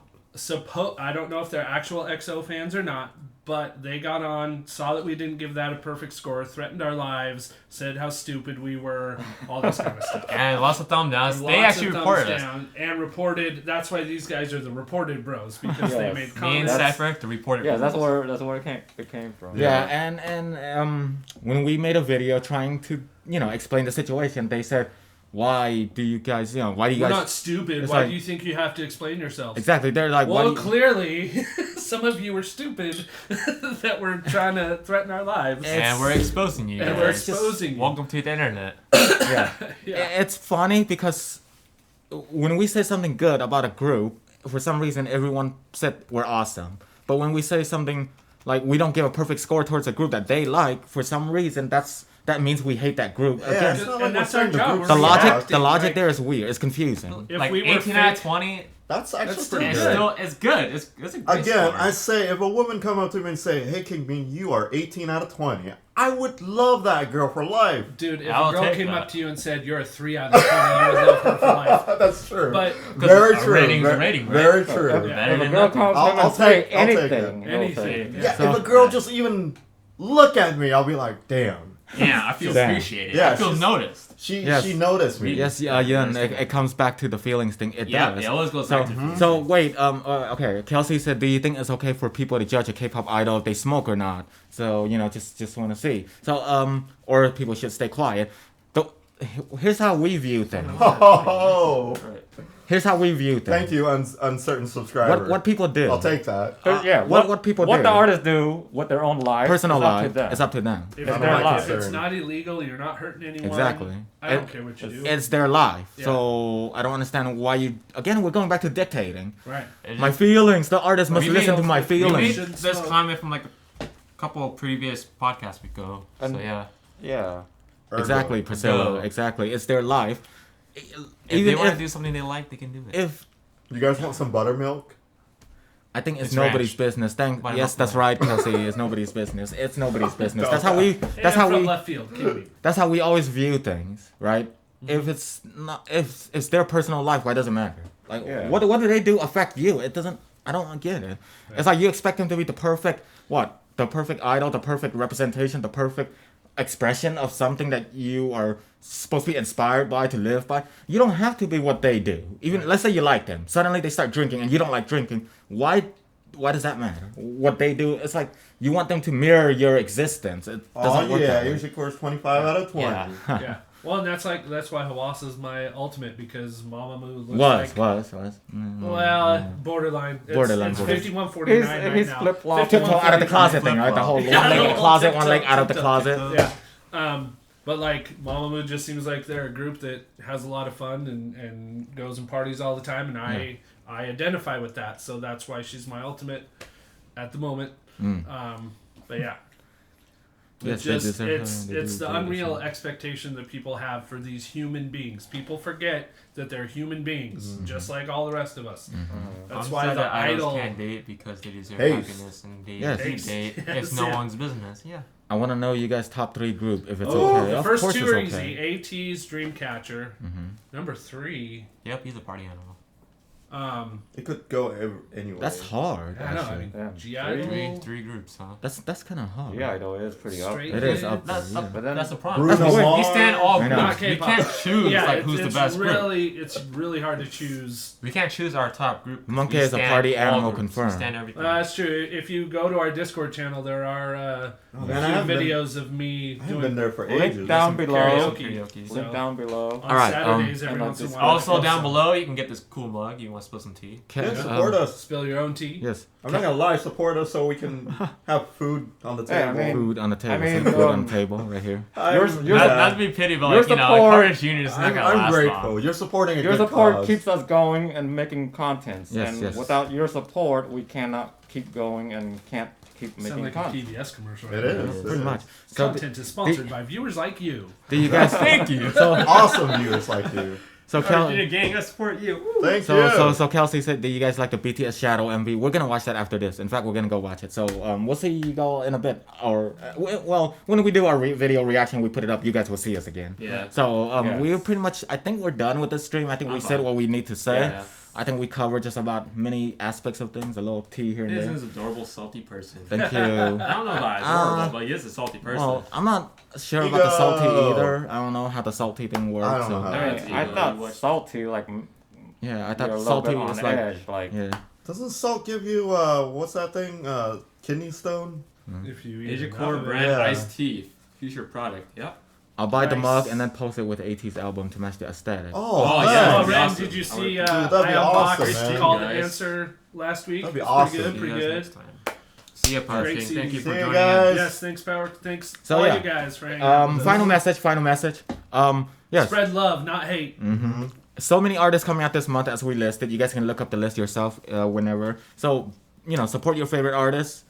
I don't know if they're actual EXO fans or not, but they got on, saw that we didn't give that a perfect score, threatened our lives, said how stupid we were, all this kind of stuff. And lots of thumb downs. And They lots actually of thumbs reported us. down and reported. That's why these guys are the reported bros, because they Yes. made Me and comments. Cypher to report it. Yeah, that's where it came from. Yeah, and when we made a video trying to explain the situation, they said, "Why do you guys why do you We're guys not stupid. It's Why like- do you think you have to explain yourselves? exactly?" They're like, "Why?" Well, do you-" clearly, some of you were stupid that were trying to threaten our lives. And we're exposing you. And guys. we're exposing you. Welcome to the internet. yeah. Yeah. It's funny because when we say something good about a group, for some reason everyone said we're awesome. But when we say something like we don't give a perfect score towards a group that they like, for some reason that means we hate that group. Yeah, Again, it's not And like we're that's our saying the job. group's the We're logic reacting, like- there is weird. It's confusing. If Like we were 18 out of fake- 20, That's actually That's pretty still it's good. still it's good. It's a great Again, score. I say if a woman come up to me and say, "Hey, King Bean, you are 18 out of 20," I would love that girl for life. Dude, if I'll a girl take came that. up to you and said you're a 3 out of 20, you would love her for life. That's true. But very a true. rating's a very, rating, right? very true. Yeah. Better If a than girl nothing. comes I'll up and say take- I'll take it. anything, you'll Anything. take it. Yeah. Yeah, if a girl just even look at me, I'll be like, "Damn, Yeah, I feel Damn. appreciated. Yeah, I feel she's- noticed. she Yes. noticed me." Yes, and it comes back to the feelings thing. It Yeah, does. it always goes So, back to so wait, okay. Kelsey said, "Do you think it's okay for people to judge a K-pop idol if they smoke or not?" So just want to see. So or people should stay quiet. Here's how we view things. Oh, Here's how we view things. thank you, uncertain subscriber. What people do? I'll take that. Yeah, what people what do. the artists do with their own life, Personal is up to life. them. It's up to them. if, It's it's their not, life. if it's not illegal, you're not hurting anyone. Exactly. I don't It- care what you do. It's their life. Yeah. So I don't understand why you. Again, we're going back to dictating. Right. My feelings. The artist must We listen made- to my we We feelings. made Shouldn't this smoke. comment from like a couple of previous podcasts ago. So And- yeah. Yeah. Exactly, Priscilla. Go. Exactly. It's their life. If they Even want to if, do something they like, they can do it. if You guys want some buttermilk? I think it's It's nobody's ranch. business. Why Yes, not? that's right, Kelsey. It's nobody's business. It's nobody's business. That's how we. That's And how from we. left field. Kidding. That's how we always view things, right? If it's not, if it's their personal life, why does it matter? Like, Yeah. what do they do affect you? It doesn't. I don't get it. It's like you expect them to be the perfect what the perfect idol, the perfect representation, the perfect expression of something that you are supposed to be inspired by, to live by. You don't have to be what they do. Even let's say you like them, suddenly they start drinking and you don't like drinking. Why does that matter? What they do, it's like you want them to mirror your existence. It doesn't work that way. Usually scores 25 out of 20. Yeah. Well, and that's why Hawasa's my ultimate, because Mamamoo was. Well, borderline. It's 51-49 right he's now. flip-flop. Out of the closet thing, right? The whole one leg in the closet, one leg out of the closet. Yeah. But like Mamamoo just seems like they're a group that has a lot of fun and goes and parties all the time, and I identify with that, so that's why she's my ultimate at the moment. But yeah. Yes, it's the unreal expectation that people have for these human beings. People forget that they're human beings, just like all the rest of us. That's why the idols idol can't date because they deserve happiness, and they date. It's no one's business. Yeah. I want to know you guys' top 3 group, if it's Oh, okay. the Of first course 2 it's are okay. easy. AT's Dreamcatcher. Number 3. Yep, he's a party animal. It could go anywhere. That's hard. I know. I Actually. mean, G-Idol. Three groups, huh? That's kind of hard. Yeah, Idol is pretty up. Straight It is kids. up there. That's Yeah. but that's the problem. Bruno We Mars. stand all I know. groups. We K-pop. can't choose Yeah, who's the it's best group. It's really hard to choose. We can't choose our top group. Monkey We is a stand party all animal groups. confirmed. We stand everything. That's true. If you go to our Discord channel, there are a few videos of me I haven't been doing there for Link ages. down some below. karaoke. So- Link down below. on Alright, Saturdays every and once in a on while. Also down below, you can get this cool mug. You want to spill some tea? Okay, Support us. Spill your own tea. Yes. I'm not gonna lie, support us so we can have food on the Hey, I table. mean- Food on the table. I mean, some food on the table right here. Not to be pity, but your like, like support- Carnage Jr. is not gonna I'm last grateful. long. You're supporting a Your good support cause. keeps us going and making contents. Yes, and yes. without your support, we cannot keep going and can't keep Sound making like content. a PBS commercial. It right is. now. Pretty much. So, Content is sponsored by viewers like you. do you guys Thank you. Awesome viewers like you. So gang, I support you. Thank you. So Kelsey said, do you guys like the BTS Shadow MV? We're gonna watch that after this. In fact, we're gonna go watch it. So we'll see you all in a bit. Or well, when we do our video reaction, we put it up. You guys will see us again. Yeah. So Yes. we're pretty much. I think we're done with the stream. I think we said what we need to say. Yeah. I think we covered just about many aspects of things. A little tea here and This there. is an adorable, salty person. Thank you. I don't know about adorable, but he is a salty person. Well, I'm not sure Ego. about the salty either. I don't know how the salty thing works. I don't know how I That's mean, I ego. thought salty, like, Yeah, I you're a thought little salty bit was on like. edge. Like, Yeah. Doesn't salt give you what's that thing? Kidney stone? If you eat Asia enough Core of it. brand Yeah. iced tea. Future product. Yep. I'll buy the Nice. mug and then post it with AT's album to match the aesthetic. Oh, man. yeah. Oh, Ren, awesome. did you see Dude, I that'd be awesome, unboxed man. Call the Guys. Answer last week? That'd be It's awesome. Pretty good, pretty See you guys good. next time. See ya, Great Pushing. seeing Thank you you. for See you joining guys. us. Yes, thanks, Power. Thanks, So, all yeah. you guys, for hanging out with us. Final message. Yes. Spread love, not hate. So many artists coming out this month as we listed. You guys can look up the list yourself whenever. So, support your favorite artists.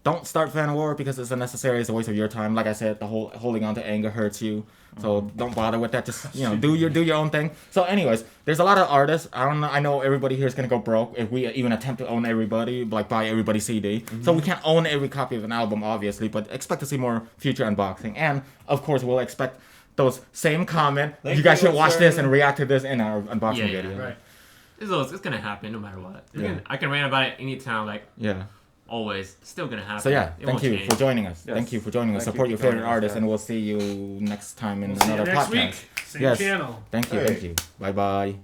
Don't start fan war because it's unnecessary. It's a waste of your time. Like I said, the whole holding on to anger hurts you. So don't bother with that. Just do your own thing. So, anyways, there's a lot of artists. I know everybody here is gonna go broke if we even attempt to own everybody, like buy everybody's CD. So we can't own every copy of an album, obviously, but expect to see more future unboxing. And of course, we'll expect those same comment. Thank you guys you, should watch sir. this and react to this in our unboxing Yeah, video. Right. It's gonna happen no matter what. Yeah. I can rant about it anytime, like Yeah. always. It's still gonna happen. So yeah, It thank won't you change. for joining us. Yes. Thank you for joining us. Thank Support you your for joining favorite us, artist, yeah. and we'll see you next time in We'll see you another next podcast. week. Same Yes. channel. Thank you. Hey. Thank you. Bye bye.